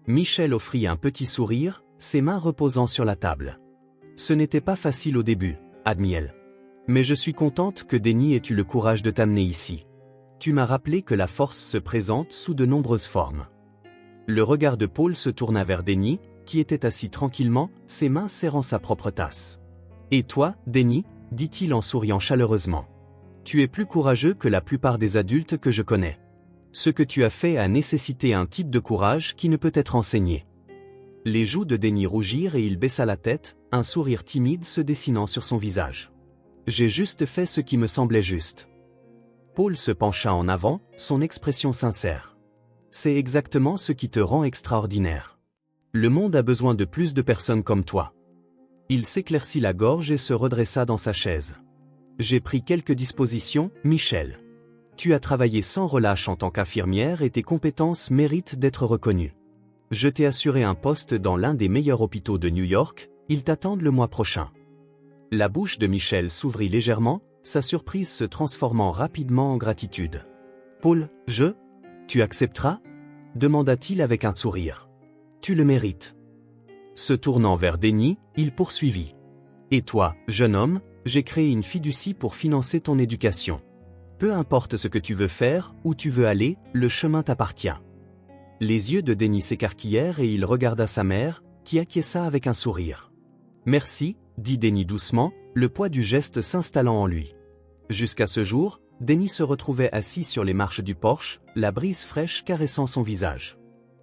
Michel offrit un petit sourire, ses mains reposant sur la table. Ce n'était pas facile au début, admit-elle. Mais je suis contente que Denny ait eu le courage de t'amener ici. Tu m'as rappelé que la force se présente sous de nombreuses formes. Le regard de Paul se tourna vers Denny, qui était assis tranquillement, ses mains serrant sa propre tasse. Et toi, Denny, dit-il en souriant chaleureusement. Tu es plus courageux que la plupart des adultes que je connais. Ce que tu as fait a nécessité un type de courage qui ne peut être enseigné. Les joues de Denny rougirent et il baissa la tête, un sourire timide se dessinant sur son visage. J'ai juste fait ce qui me semblait juste. Paul se pencha en avant, son expression sincère. C'est exactement ce qui te rend extraordinaire. Le monde a besoin de plus de personnes comme toi. Il s'éclaircit la gorge et se redressa dans sa chaise. J'ai pris quelques dispositions, Michel. Tu as travaillé sans relâche en tant qu'infirmière et tes compétences méritent d'être reconnues. Je t'ai assuré un poste dans l'un des meilleurs hôpitaux de New York, ils t'attendent le mois prochain. La bouche de Michel s'ouvrit légèrement, sa surprise se transformant rapidement en gratitude. Paul, tu accepteras ? Demanda-t-il avec un sourire. Tu le mérites. Se tournant vers Denny, il poursuivit. Et toi, jeune homme, j'ai créé une fiducie pour financer ton éducation. Peu importe ce que tu veux faire, où tu veux aller, le chemin t'appartient. Les yeux de Denny s'écarquillèrent et il regarda sa mère, qui acquiesça avec un sourire. Merci, dit Denny doucement, le poids du geste s'installant en lui. Jusqu'à ce jour, Denny se retrouvait assis sur les marches du porche, la brise fraîche caressant son visage.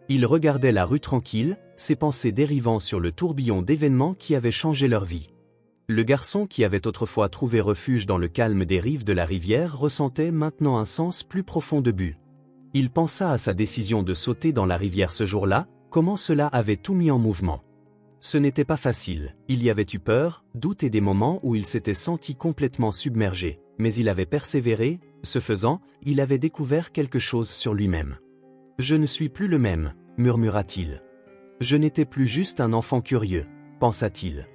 Il regardait la rue tranquille, ses pensées dérivant sur le tourbillon d'événements qui avaient changé leur vie. Le garçon qui avait autrefois trouvé refuge dans le calme des rives de la rivière ressentait maintenant un sens plus profond de but. Il pensa à sa décision de sauter dans la rivière ce jour-là, comment cela avait tout mis en mouvement. Ce n'était pas facile, il y avait eu peur, doute et des moments où il s'était senti complètement submergé, mais il avait persévéré, ce faisant, il avait découvert quelque chose sur lui-même. « Je ne suis plus le même », murmura-t-il. « Je n'étais plus juste un enfant curieux », pensa-t-il.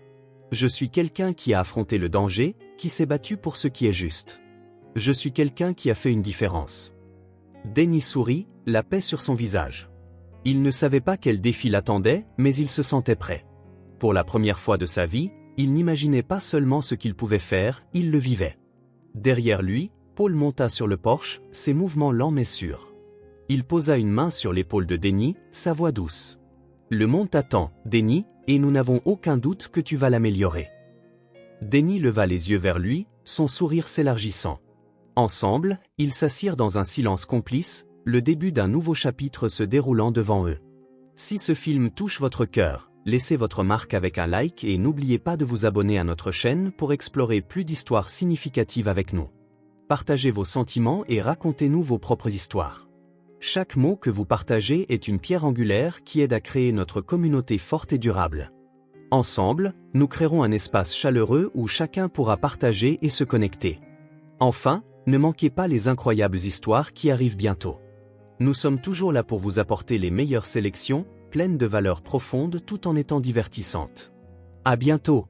Je suis quelqu'un qui a affronté le danger, qui s'est battu pour ce qui est juste. Je suis quelqu'un qui a fait une différence. Denny sourit, la paix sur son visage. Il ne savait pas quel défi l'attendait, mais il se sentait prêt. Pour la première fois de sa vie, il n'imaginait pas seulement ce qu'il pouvait faire, il le vivait. Derrière lui, Paul monta sur le porche, ses mouvements lents mais sûrs. Il posa une main sur l'épaule de Denny, sa voix douce. Le monde t'attend, Denny, et nous n'avons aucun doute que tu vas l'améliorer. Denny leva les yeux vers lui, son sourire s'élargissant. Ensemble, ils s'assirent dans un silence complice, le début d'un nouveau chapitre se déroulant devant eux. Si ce film touche votre cœur, laissez votre marque avec un like et n'oubliez pas de vous abonner à notre chaîne pour explorer plus d'histoires significatives avec nous. Partagez vos sentiments et racontez-nous vos propres histoires. Chaque mot que vous partagez est une pierre angulaire qui aide à créer notre communauté forte et durable. Ensemble, nous créerons un espace chaleureux où chacun pourra partager et se connecter. Enfin, ne manquez pas les incroyables histoires qui arrivent bientôt. Nous sommes toujours là pour vous apporter les meilleures sélections, pleines de valeurs profondes tout en étant divertissantes. À bientôt!